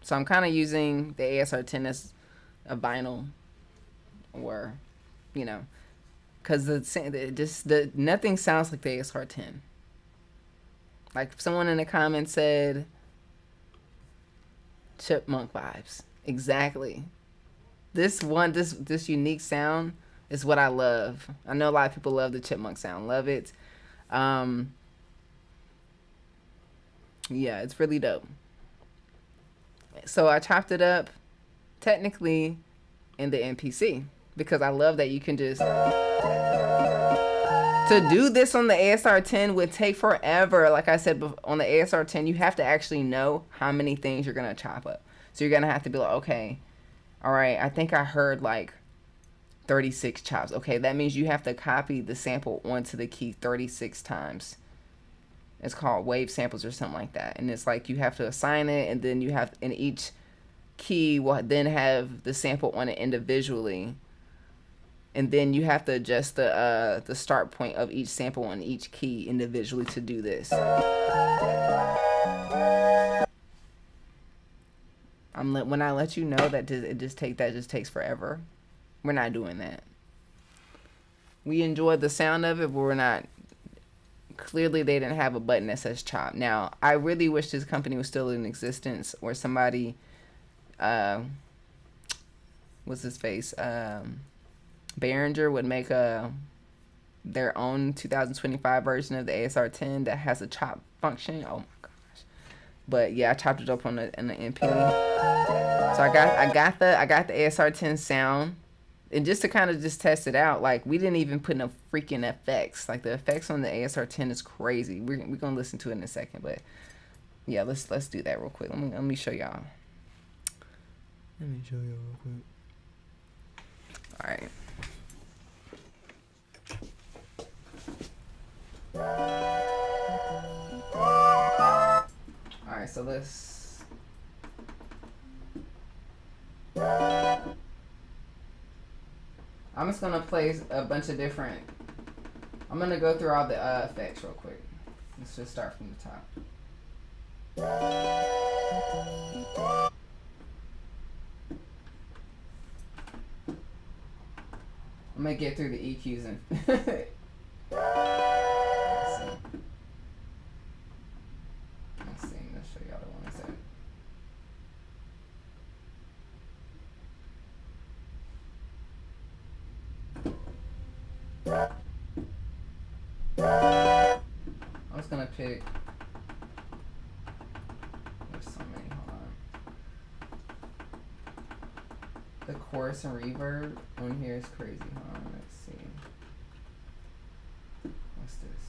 So I'm kind of using the ASR-10 as a vinyl, or, you know, because the nothing sounds like the ASR-10. Like someone in the comments said, chipmunk vibes. Exactly. This unique sound is what I love. I know a lot of people love the chipmunk sound. Love it. Yeah, it's really dope. So I chopped it up technically in the MPC because I love that you can just, to do this on the ASR-10 would take forever. Like I said, on the ASR-10, you have to actually know how many things you're going to chop up. So you're going to have to be like, okay, all right, I think I heard like 36 chops. Okay, that means you have to copy the sample onto the key 36 times. It's called wave samples or something like that. And it's like you have to assign it, and then you have, in each key will then have the sample on it individually. And then you have to adjust the start point of each sample on each key individually to do this. When I let you know that it just takes forever, we're not doing that. We enjoy the sound of it, but we're not. Clearly, they didn't have a button that says chop. Now, I really wish this company was still in existence, or somebody, what's his face? Behringer would make their own 2025 version of the ASR-10 that has a chop function. Oh my gosh! But yeah, I chopped it up on the MP. So I got the ASR-10 sound, and just to kind of just test it out, like we didn't even put no freaking effects. Like the effects on the ASR-10 is crazy. We're gonna listen to it in a second, but yeah, let's do that real quick. Let me show y'all. Let me show y'all real quick. All right. Alright, so let's, I'm just gonna play a bunch of different, I'm gonna go through all the effects real quick. Let's just start from the top. I'm gonna get through the EQs and let's show y'all the one I said. I was gonna pick, there's so many, hold on. The chorus and reverb on here is crazy. Hold on, let's see. What's this?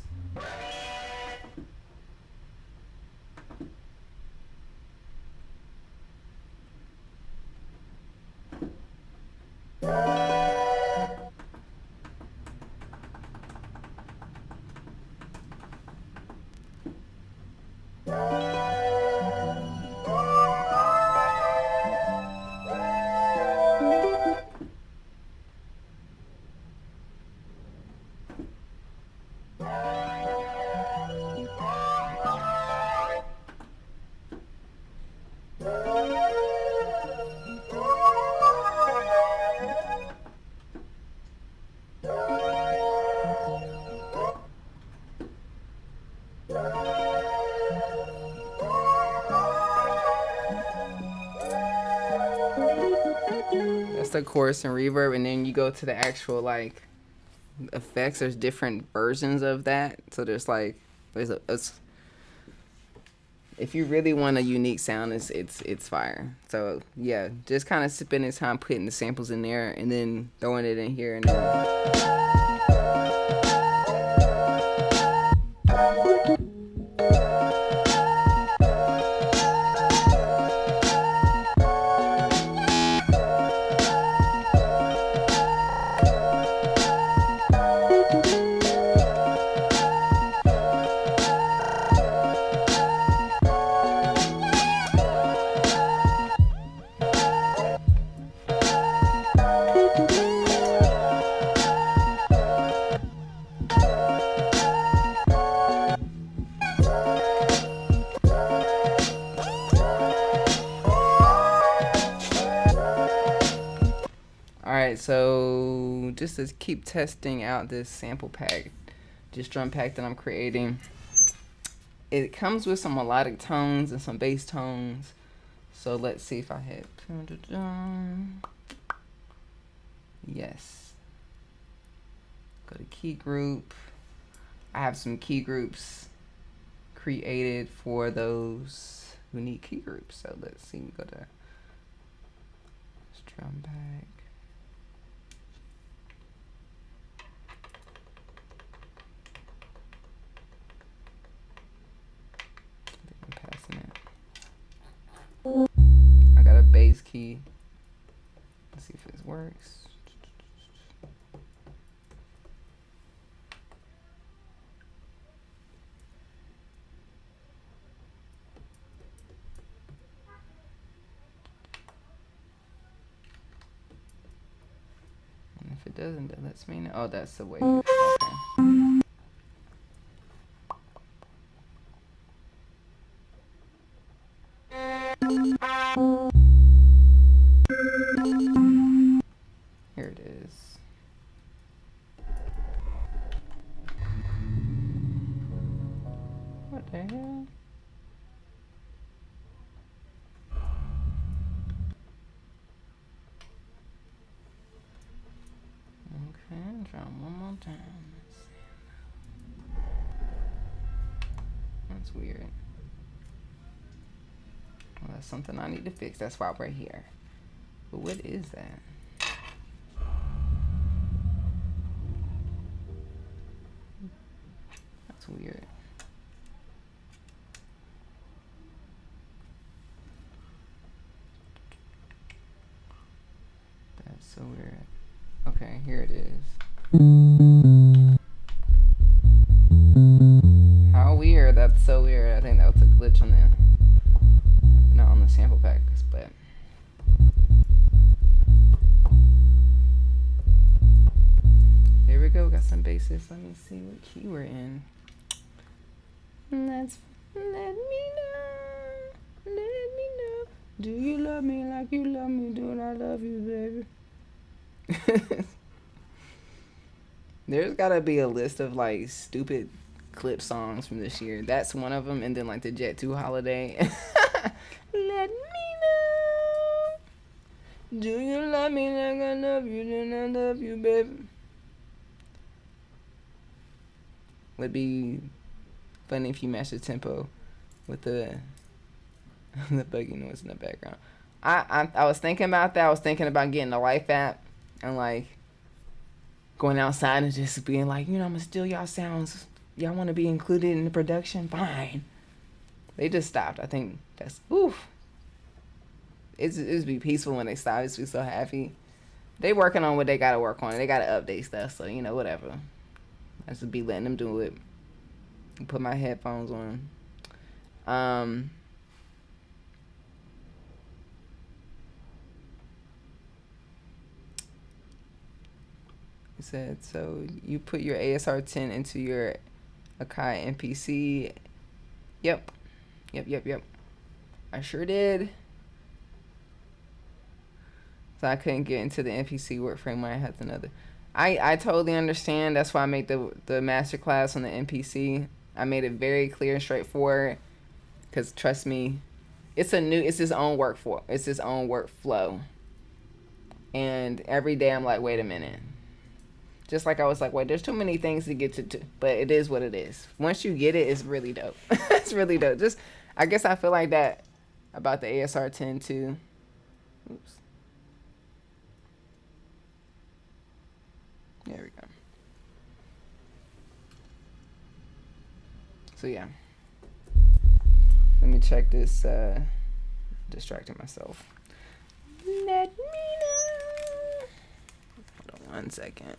the chorus and reverb, and then you go to the actual like effects. There's different versions of that. So there's if you really want a unique sound, it's fire. So yeah, just kind of spending time putting the samples in there and then throwing it in here and then. So just to keep testing out this sample pack, this drum pack that I'm creating, it comes with some melodic tones and some bass tones. So let's see if I hit. Yes. Go to key group. I have some key groups created for those who need key groups. So let's see. Go to drum pack. I got a bass key. Let's see if this works. And if it doesn't, that lets me know. Oh, that's the way. Okay. Here it is. What the hell? Okay, try one more time. That's weird. Well, that's something I need to fix. That's why we're here. But what is that? That's weird. That's so weird. Okay, here it is. How weird. That's so weird. I think that was a glitch on the, not on the sample packs, but. Here we go. Got some basses. Let me see what key we're in. Let me know. Let me know. Do you love me like you love me? Do I love you, baby? There's gotta be a list of like stupid clip songs from this year. That's one of them. And then like the Jet 2 holiday. Let me know. Do you love me like I love you? Then I love you, baby. Would be funny if you match the tempo with the buggy noise in the background. I was thinking about that. I was thinking about getting the Life app and like going outside and just being like, you know, I'm gonna steal y'all sounds. Y'all want to be included in the production? Fine. They just stopped. I think that's oof. It'd be peaceful when they stop. It's be so happy. They working on what they gotta work on. They gotta update stuff. So you know, whatever. I just be letting them do it. Put my headphones on. He said, so you put your ASR-10 into your Akai MPC. Yep. I sure did. So I couldn't get into the MPC work frame when I had another. I totally understand. That's why I made the master class on the MPC. I made it very clear and straightforward. Because trust me, it's his own workflow. It's his own workflow. And every day I'm like, wait a minute. Just like I was like, wait, there's too many things to get to, but it is what it is. Once you get it, it's really dope. It's really dope. Just, I guess I feel like that about the ASR-10 too. Oops. There we go. So yeah. Let me check this, distracting myself. Let me know. Hold on 1 second.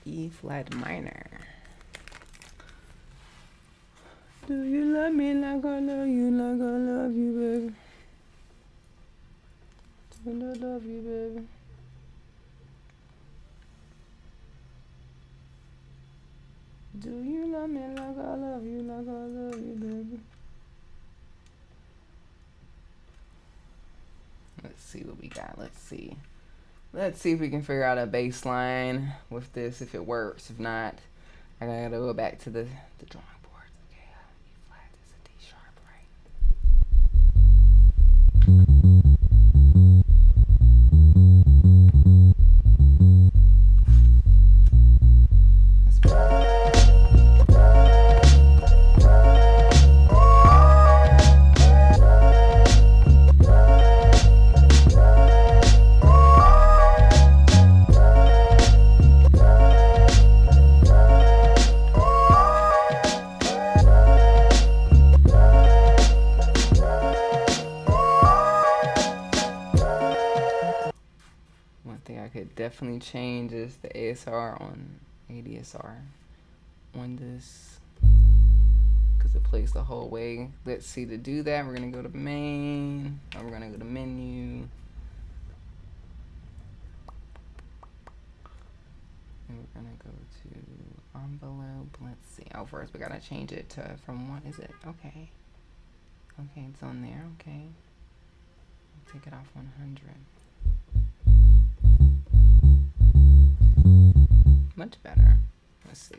E flat minor. Do you love me like I love you, like I love you, baby? Do I love you, baby? Do you love me like I love you, like I love you, baby? Let's see what we got. Let's see. Let's see if we can figure out a bass line with this, if it works. If not, I gotta go back to the drawing board. Okay, E flat is a D sharp, right? Definitely changes the ASR on ADSR on this because it plays the whole way. Let's see, to do that we're gonna go to main, or we're gonna go to menu, and we're gonna go to envelope. Let's see. Oh, first we gotta change it to from what is it? Okay, it's on there. Okay, I'll take it off 100. Much better. Let's see.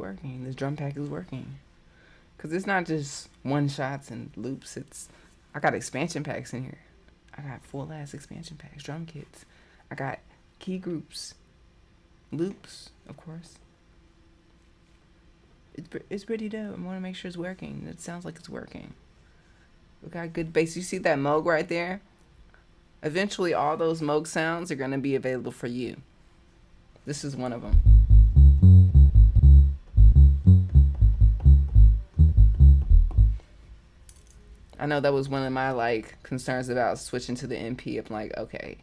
working. This drum pack is working. Because it's not just one shots and loops. I got expansion packs in here. I got full ass expansion packs, drum kits. I got key groups, loops, of course. It's pretty dope. I want to make sure it's working. It sounds like it's working. We got good bass. You see that Moog right there? Eventually, all those Moog sounds are going to be available for you. This is one of them. I know that was one of my like concerns about switching to the MP. I'm like, okay,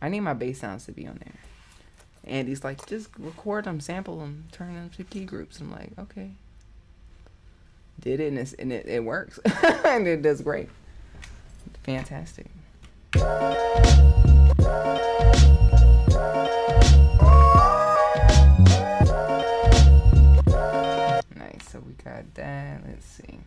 I need my bass sounds to be on there. And he's like, just record them, sample them, turn them to key groups. I'm like, okay. Did it, and it works. And it does great. Fantastic. Nice, so we got that. Let's see.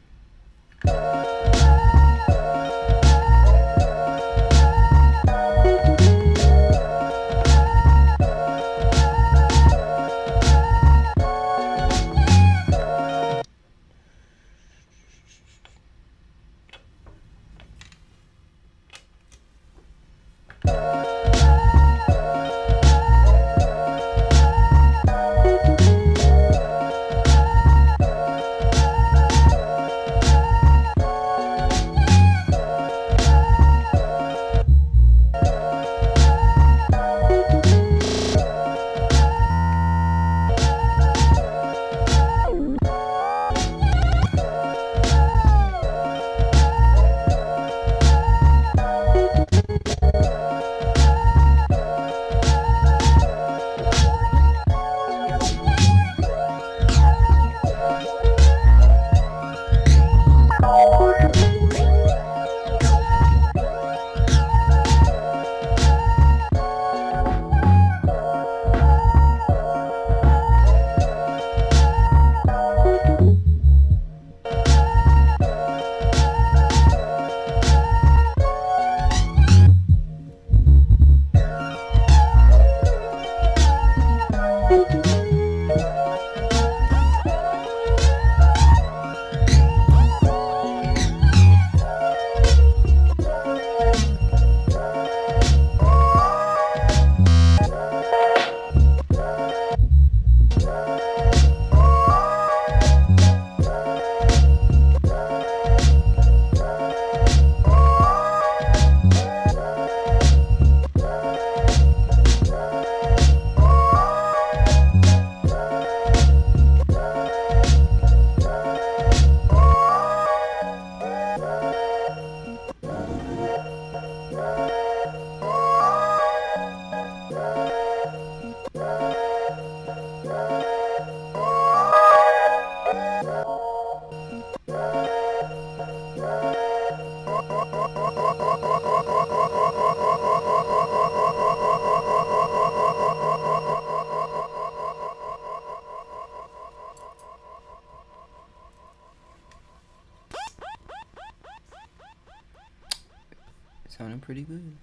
Sounding pretty good.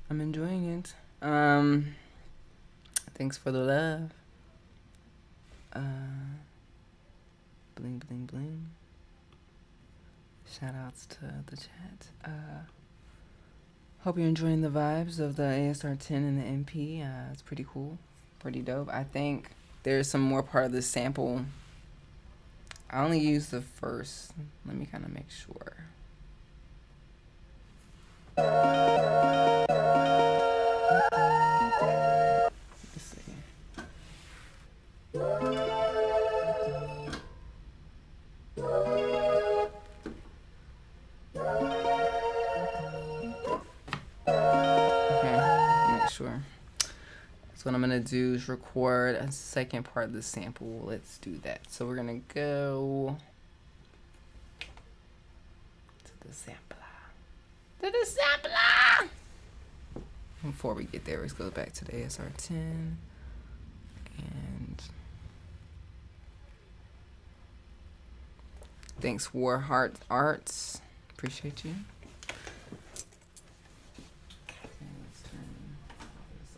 I'm enjoying it. Thanks for the love. Bling bling bling. Shout outs to the chat. Hope you're enjoying the vibes of the ASR-10 and the MP. It's pretty cool, pretty dope. I think there's some more part of the sample. I only used the first. Let me kind of make sure. Let's see. Okay, make sure. So what I'm gonna do is record a second part of the sample. Let's do that. So we're gonna go to the sampler. To the sampler! Before we get there, let's go back to the ASR-10. And thanks, Warheart Arts. Appreciate you. Okay, let's turn this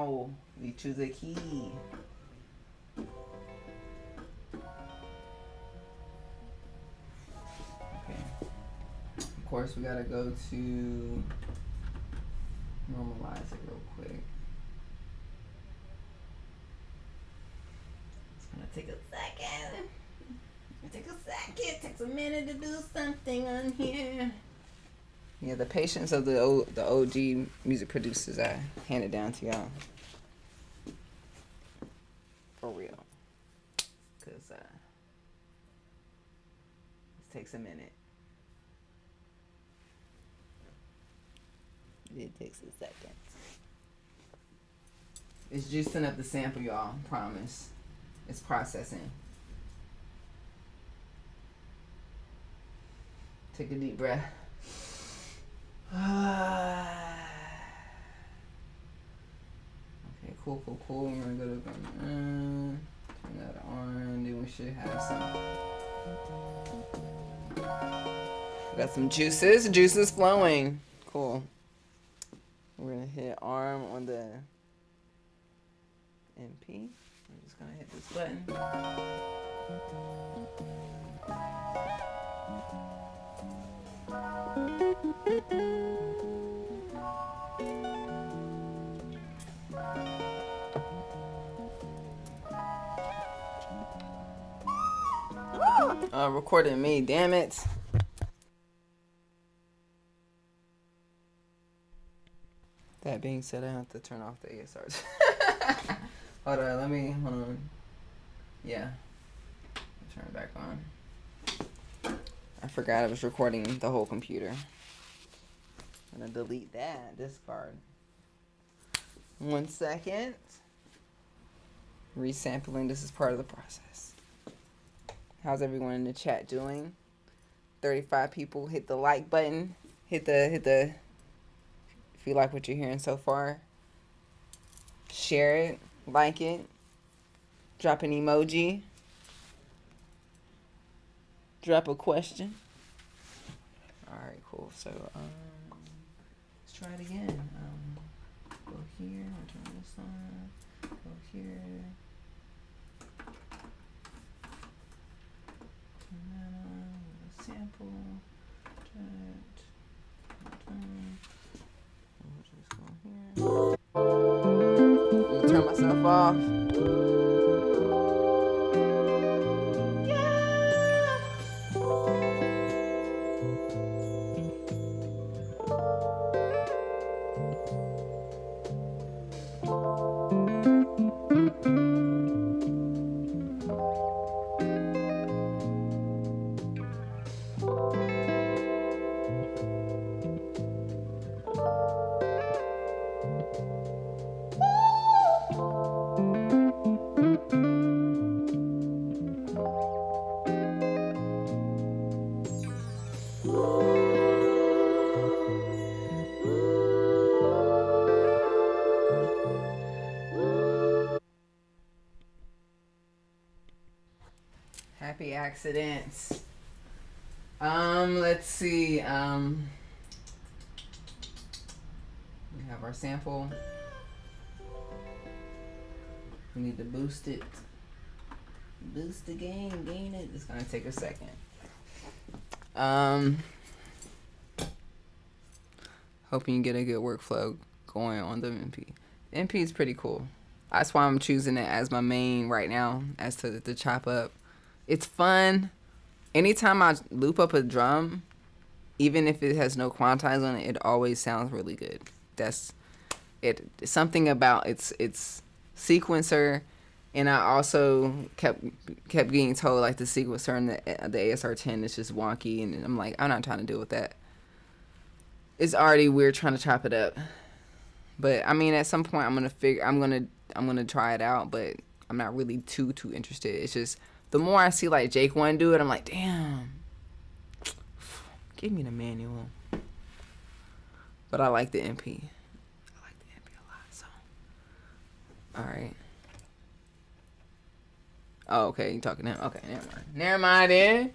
Now we choose a key. Okay. Of course, we gotta go to normalize it real quick. It's gonna take a second. It takes a minute to do something on here. Yeah, the patience of the OG music producers, I hand it down to y'all. For real. Because it takes a minute. It takes a second. It's juicing up the sample, y'all. Promise. It's processing. Take a deep breath. Okay, cool. We're gonna go to turn that on. Then we should have some. We got some juices flowing. Cool. We're gonna hit arm on the MP. I'm just gonna hit this button. Recording me, damn it. That being said, I have to turn off the ASRs. Hold on. Yeah. Turn it back on. I forgot I was recording the whole computer. I'm gonna delete that discard. 1 second. Resampling, this is part of the process. How's everyone in the chat doing? 35 people. Hit the like button. Hit the if you like what you're hearing so far. Share it, like it, drop an emoji, drop a question. Alright, cool. So let's try it again. Go here, turn this on, go here. Turn that on, sample, we'll just go here. I'm gonna turn myself off. Happy accidents. Let's see. We have our sample. We need to boost it. Boost the gain it. It's gonna take a second. Hoping you get a good workflow going on the MP. The MP is pretty cool. That's why I'm choosing it as my main right now, as to chop up. It's fun. Anytime I loop up a drum, even if it has no quantize on it, it always sounds really good. That's it. Something about its sequencer, and I also kept getting told like the sequencer and the ASR-10 is just wonky, and I'm like, I'm not trying to deal with that. It's already weird trying to chop it up. But I mean, at some point, I'm gonna try it out, but I'm not really too interested. It's just the more I see like Jake One do it, I'm like, damn, give me the manual. But I like the MP. I like the MP a lot. So, all right. Oh, okay, you talking to him? Okay, never mind then.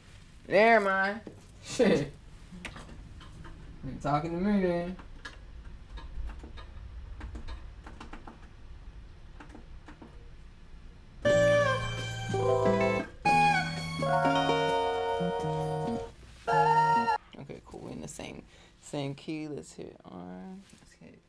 Never mind. Shit. You talking to me then? same key. Let's hit R. Let's hit.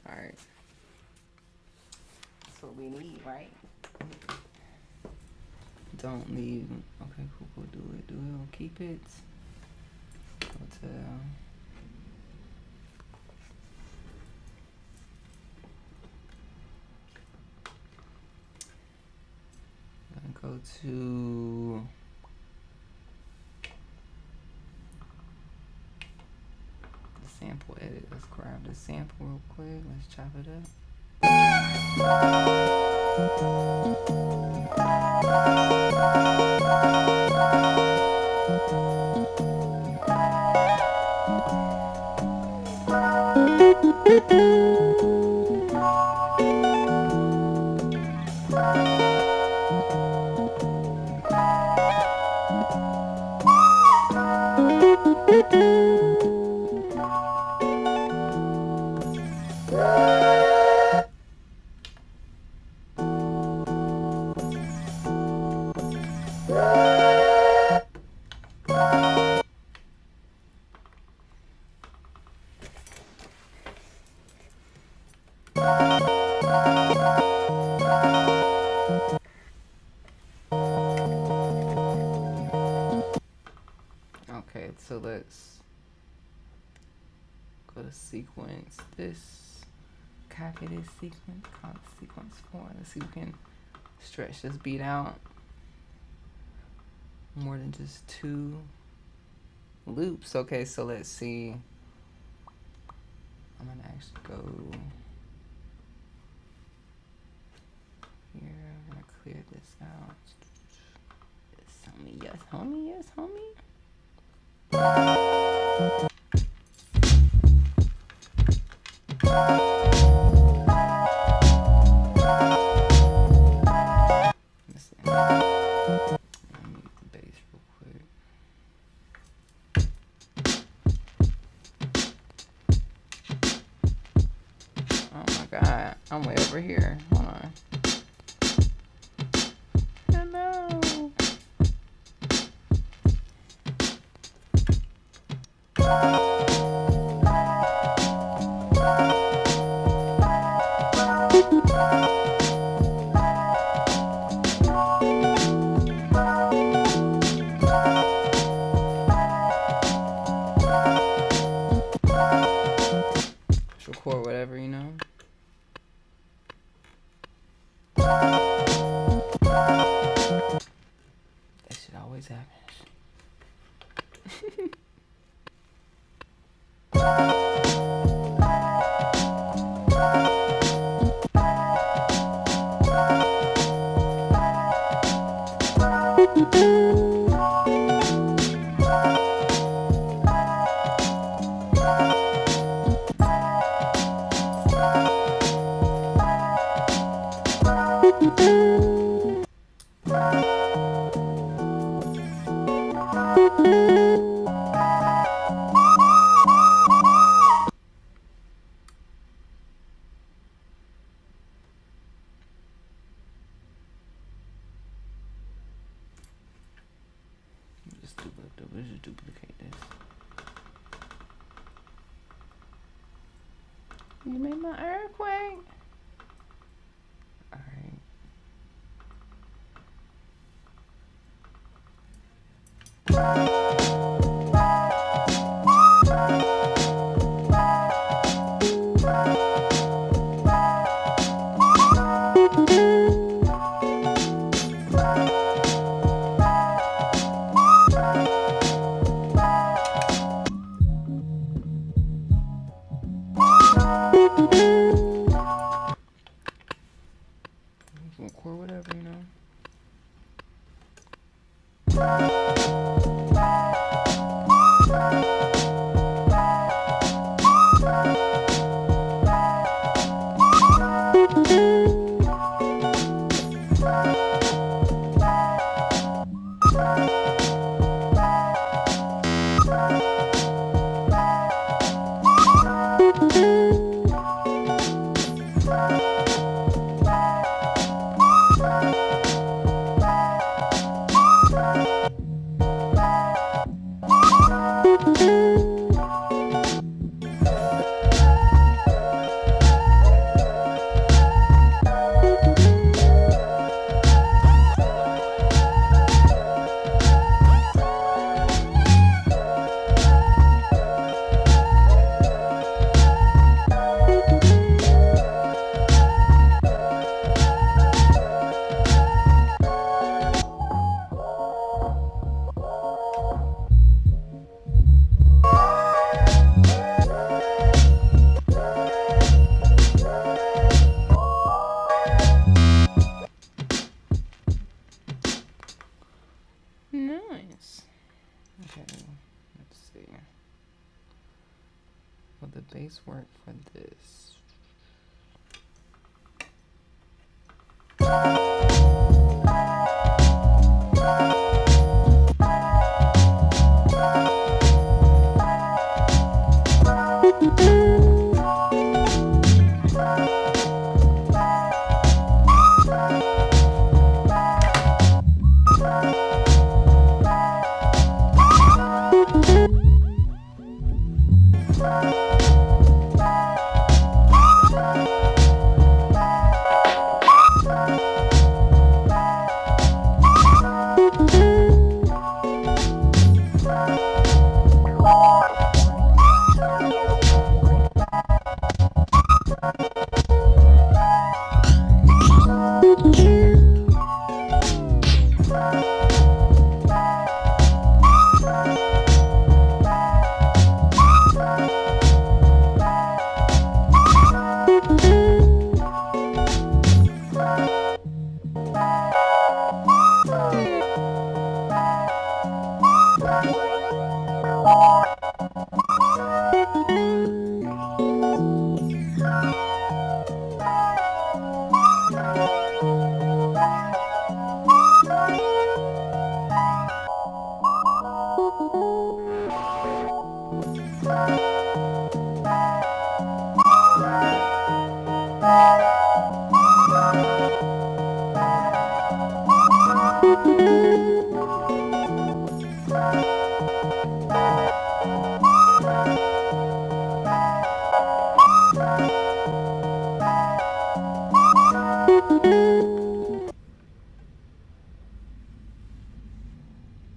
Alright. That's what we need, right? Don't leave. Okay, cool. Do it. We'll keep it. Go to. Go to the sample edit. Let's grab the sample real quick. Let's chop it up. Okay, so let's go to sequence this, copy this sequence, call it sequence 4. Let's see if we can stretch this beat out more than just 2 loops. Okay, so let's see. I'm gonna actually go here. I'm gonna clear this out. Yes, homie. Yes, homie. Yes, homie. I'm way over here. Hold on. Hello. Just record whatever, you know. That shit always happens. Just duplicate this. You made my earthquake. All right. Record whatever, you know. Nice. Okay, let's see. Will the bass work for this?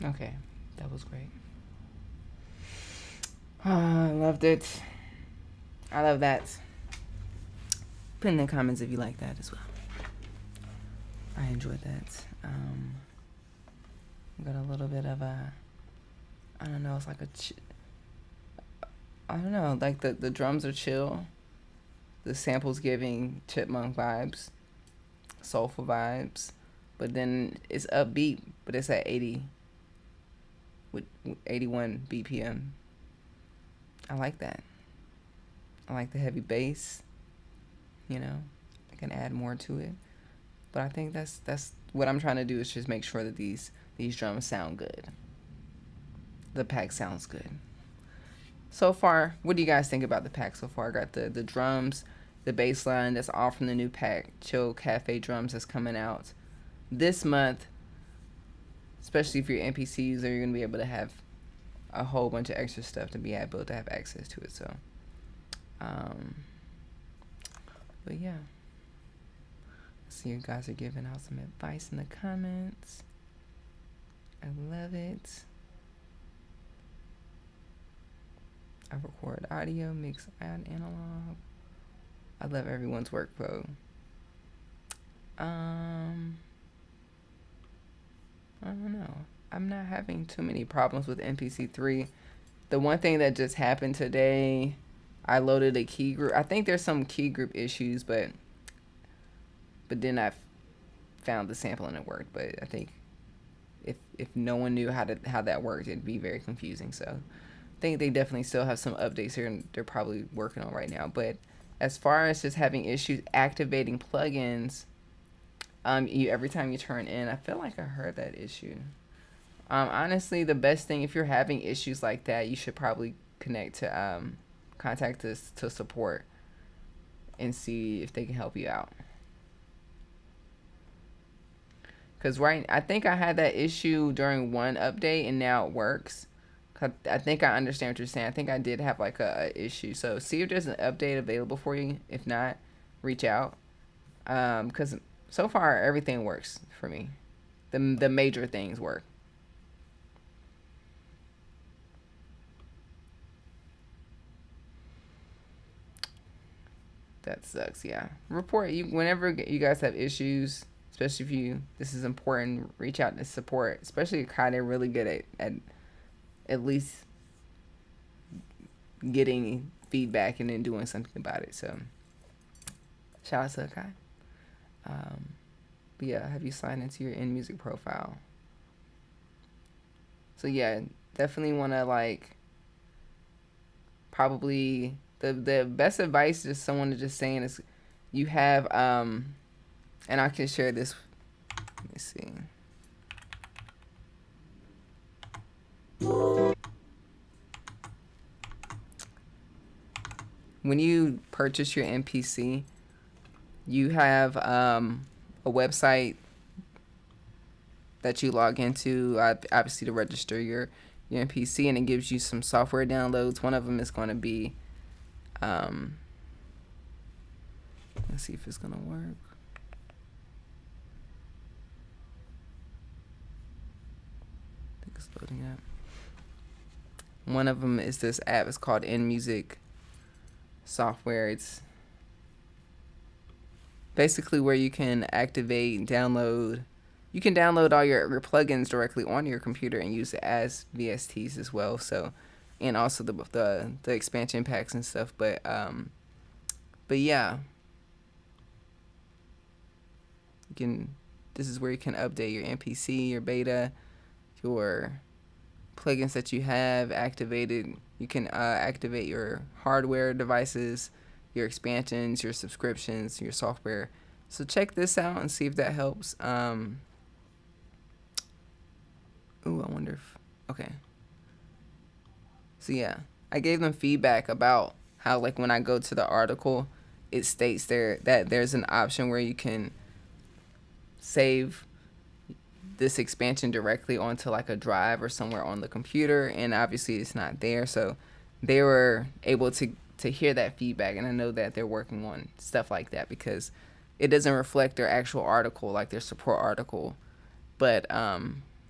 Okay, that was great. I loved it. I love that. Put in the comments if you like that as well. I enjoyed that. Got a little bit of a, I don't know, it's like a, I don't know, like the drums are chill. The sample's giving chipmunk vibes, soulful vibes, but then it's upbeat, but it's at 80 with 81 BPM. I like that. I like the heavy bass, you know, I can add more to it. But I think that's what I'm trying to do, is just make sure that these drums sound good. The pack sounds good. So far, what do you guys think about the pack so far? I got the drums, the bass line, that's all from the new pack, Chill Cafe drums, that's coming out this month. Especially if you're an MPC user, you're going to be able to have a whole bunch of extra stuff to be able to have access to it. So, but yeah. See, you guys are giving out some advice in the comments. I love it. I record audio, mix, add analog. I love everyone's workflow. I don't know. I'm not having too many problems with MPC 3. The one thing that just happened today, I loaded a key group. I think there's some key group issues, but then I found the sample and it worked. But I think if no one knew how that worked, it'd be very confusing. So I think they definitely still have some updates here, and they're probably working on right now. But as far as just having issues activating plugins, every time you turn in, I feel like I heard that issue. Honestly, the best thing, if you're having issues like that, you should probably contact us to support and see if they can help you out. Because I think I had that issue during one update, and now it works. I think I understand what you're saying. I think I did have like a issue. So see if there's an update available for you. If not, reach out. Because so far everything works for me. The major things work. That sucks. Yeah. Report you whenever you guys have issues. Especially if this is important, reach out to support. Especially Kai, they're really good at least getting feedback and then doing something about it. So shout out to Kai. But yeah, have you signed into your InMusic profile? So yeah, definitely want to like probably the best advice is someone to just saying is you have and I can share this. Let me see. When you purchase your MPC, you have a website that you log into, obviously to register your MPC, and it gives you some software downloads. One of them is going to be, let's see if it's going to work. I think it's loading up. One of them is this app. It's called InMusic software. It's basically where you can activate, download. You can download all your plugins directly on your computer and use it as VSTs as well. So, and also the expansion packs and stuff. But yeah, you can. This is where you can update your MPC, your beta, your plugins that you have activated. You can activate your hardware devices, your expansions, your subscriptions, your software. So check this out and see if that helps. Ooh, I wonder if, okay. So yeah, I gave them feedback about how, like, when I go to the article, it states there that there's an option where you can save this expansion directly onto like a drive or somewhere on the computer, and obviously it's not there. So they were able to hear that feedback, and I know that they're working on stuff like that because it doesn't reflect their actual article, like their support article. But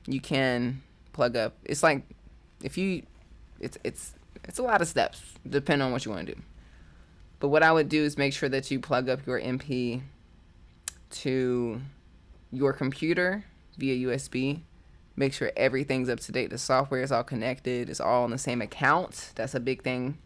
you can plug up. It's like if you, it's a lot of steps depending on what you want to do. But what I would do is make sure that you plug up your MP to your computer via USB. Make sure everything's up to date. The software is all connected. It's all on the same account. That's a big thing.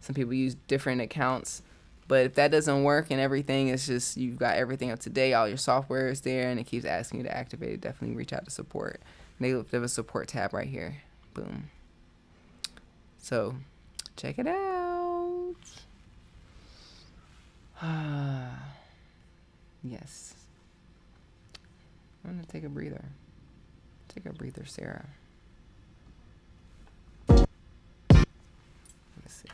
Some people use different accounts. But if that doesn't work and everything is just, you've got everything up to date, all your software is there, and it keeps asking you to activate it, definitely reach out to support. They have a support tab right here. Boom. So, check it out. Yes. I'm going to take a breather. Take a breather, Sarah. Let's see.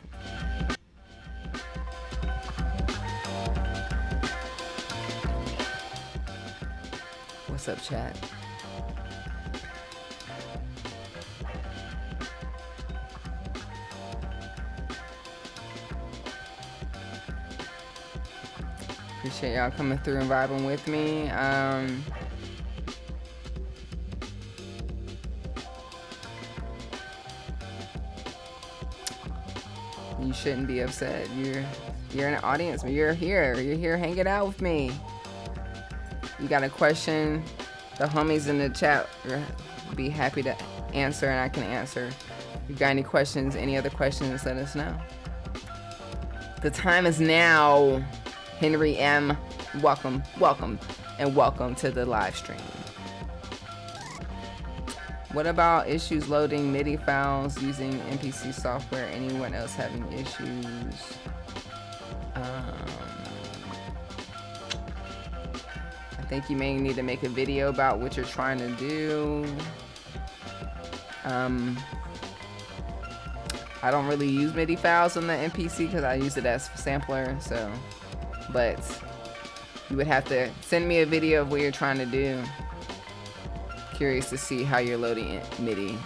What's up, chat? Appreciate y'all coming through and vibing with me. You shouldn't be upset. You're in the audience, but you're here. You're here hanging out with me. You got a question, the homies in the chat will be happy to answer, and I can answer. If you got any questions, any other questions, let us know. The time is now. Henry M, welcome, and welcome to the live stream. What about issues loading MIDI files using MPC software? Anyone else having issues? I think you may need to make a video about what you're trying to do. I don't really use MIDI files on the MPC because I use it as a sampler, so, but you would have to send me a video of what you're trying to do. Curious to see how you're loading it, MIDI,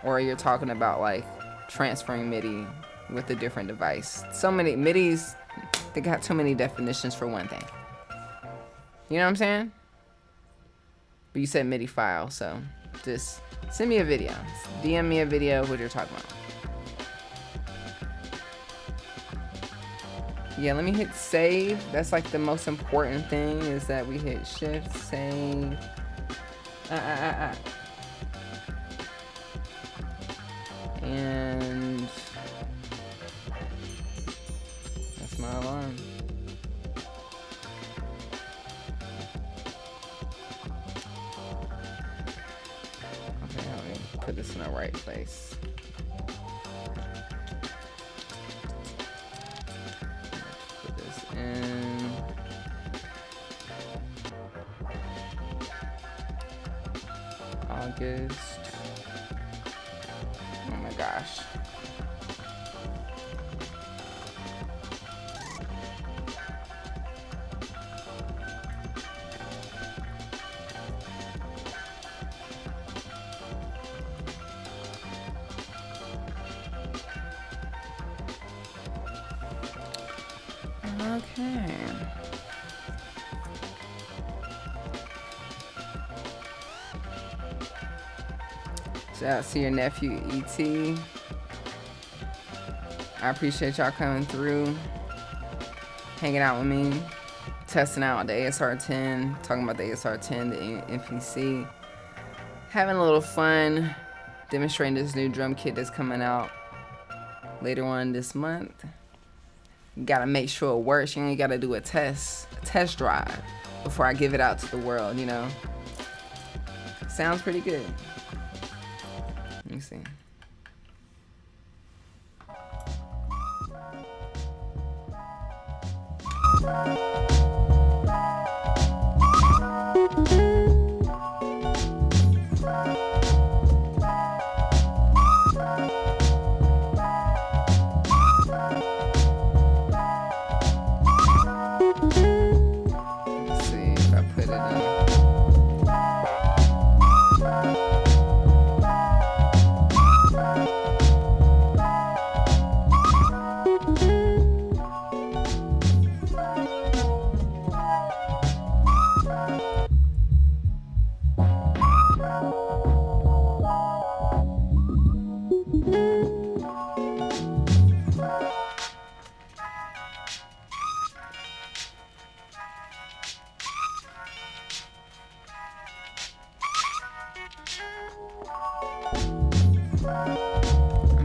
or you're talking about like transferring MIDI with a different device. So many MIDIs, they got too many definitions for one thing. You know what I'm saying? But you said MIDI file, so just send me a video. DM me a video of what you're talking about. Yeah, let me hit save. That's like the most important thing, is that we hit shift, save. And that's my alarm. Okay. put this in the right place. Put this in. August. Oh my gosh. Okay. Shout out to your nephew, E.T. I appreciate y'all coming through, hanging out with me, testing out the ASR-10, talking about the ASR-10, the MPC, having a little fun, demonstrating this new drum kit that's coming out later on this month. You gotta make sure it works. You only gotta do a test drive before I give it out to the world, you know? Sounds pretty good. Let me see.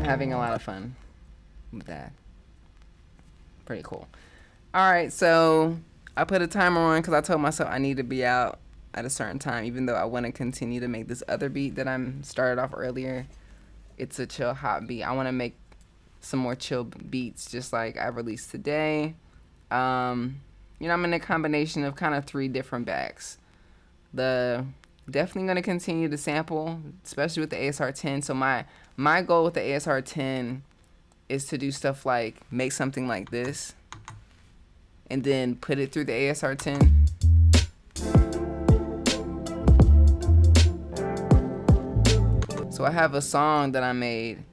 Having a lot of fun with that. Pretty cool. All right, so I put a timer on because I told myself I need to be out at a certain time, even though I want to continue to make this other beat that I'm started off earlier. It's a chill hot beat. I want to make some more chill beats just like I released today. You know, I'm in a combination of kind of 3 different bags. Definitely going to continue to sample, especially with the ASR-10. So my goal with the ASR-10 is to do stuff like make something like this and then put it through the ASR-10. So I have a song that I made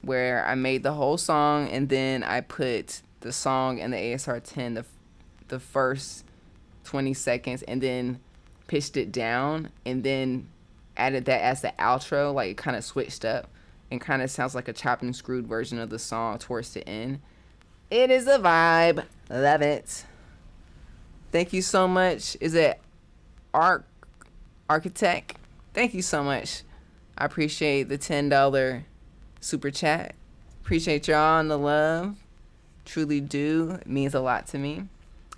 where I made the whole song and then I put the song in the ASR-10 the first 20 seconds and then pitched it down and then added that as the outro, like it kind of switched up and kind of sounds like a chopped and screwed version of the song towards the end. It is a vibe. Love it. Thank you so much. Is it Architect? Thank you so much. I appreciate the $10 super chat. Appreciate y'all and the love. Truly do. It means a lot to me.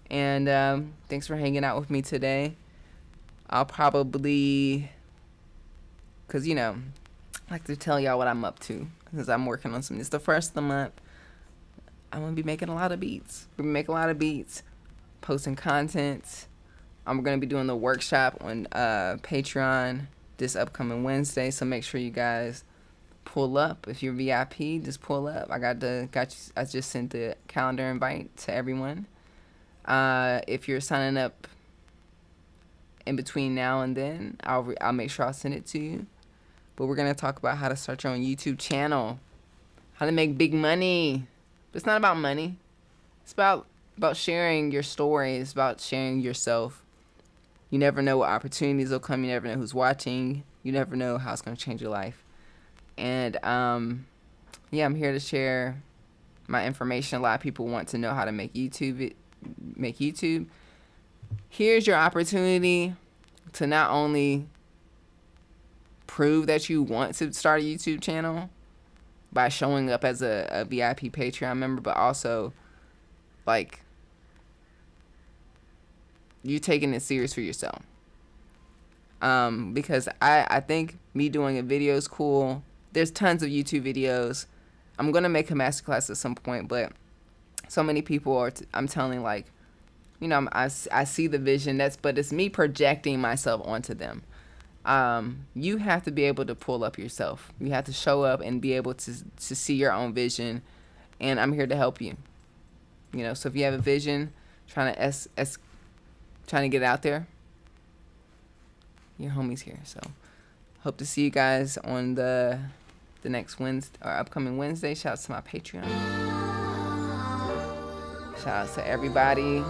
And thanks for hanging out with me today. I'll probably, because, you know, I like to tell y'all what I'm up to because I'm working on something. It's the first of the month. I'm going to be making a lot of beats. We're going to make a lot of beats, posting content. I'm going to be doing the workshop on Patreon this upcoming Wednesday. So make sure you guys pull up. If you're VIP, just pull up. I just sent the calendar invite to everyone. If you're signing up in between now and then, I'll make sure I'll send it to you. But we're going to talk about how to start your own YouTube channel, how to make big money. But it's not about money. It's about sharing your story. It's about sharing yourself. You never know what opportunities will come. You never know who's watching. You never know how it's going to change your life. And, yeah, I'm here to share my information. A lot of people want to know how to make YouTube. Here's your opportunity to not only prove that you want to start a YouTube channel by showing up as a VIP Patreon member, but also, like, you taking it serious for yourself. Because I think me doing a video is cool. There's tons of YouTube videos. I'm gonna make a masterclass at some point, but so many people are I'm telling, like, you know, I see the vision, but it's me projecting myself onto them. You have to be able to pull up yourself. You have to show up and be able to see your own vision, and I'm here to help you. You know, so if you have a vision, trying to get out there, your homie's here. So hope to see you guys on the next Wednesday or upcoming Wednesday. Shout out to my Patreon. Shout out to everybody.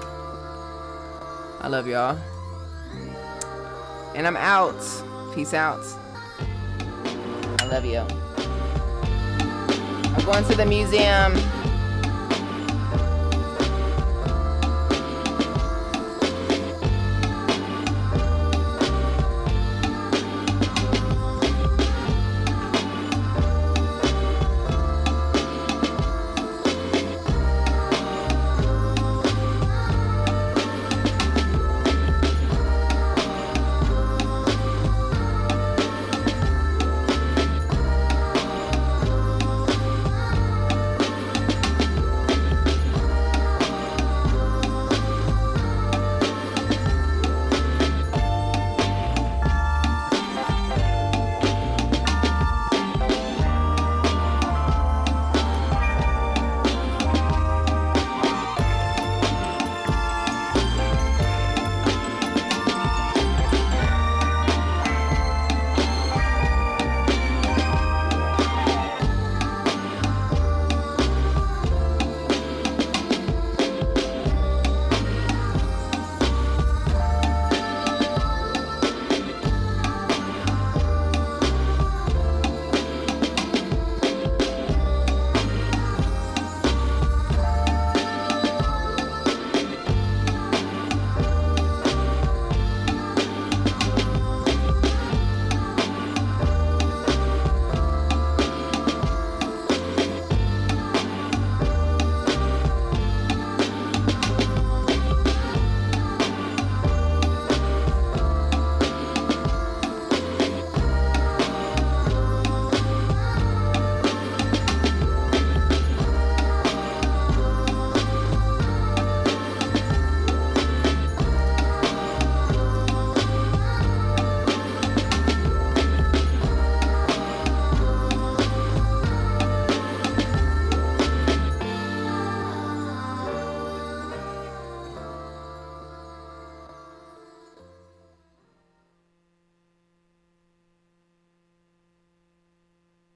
I love y'all. And I'm out. Peace out. I love you. I'm going to the museum.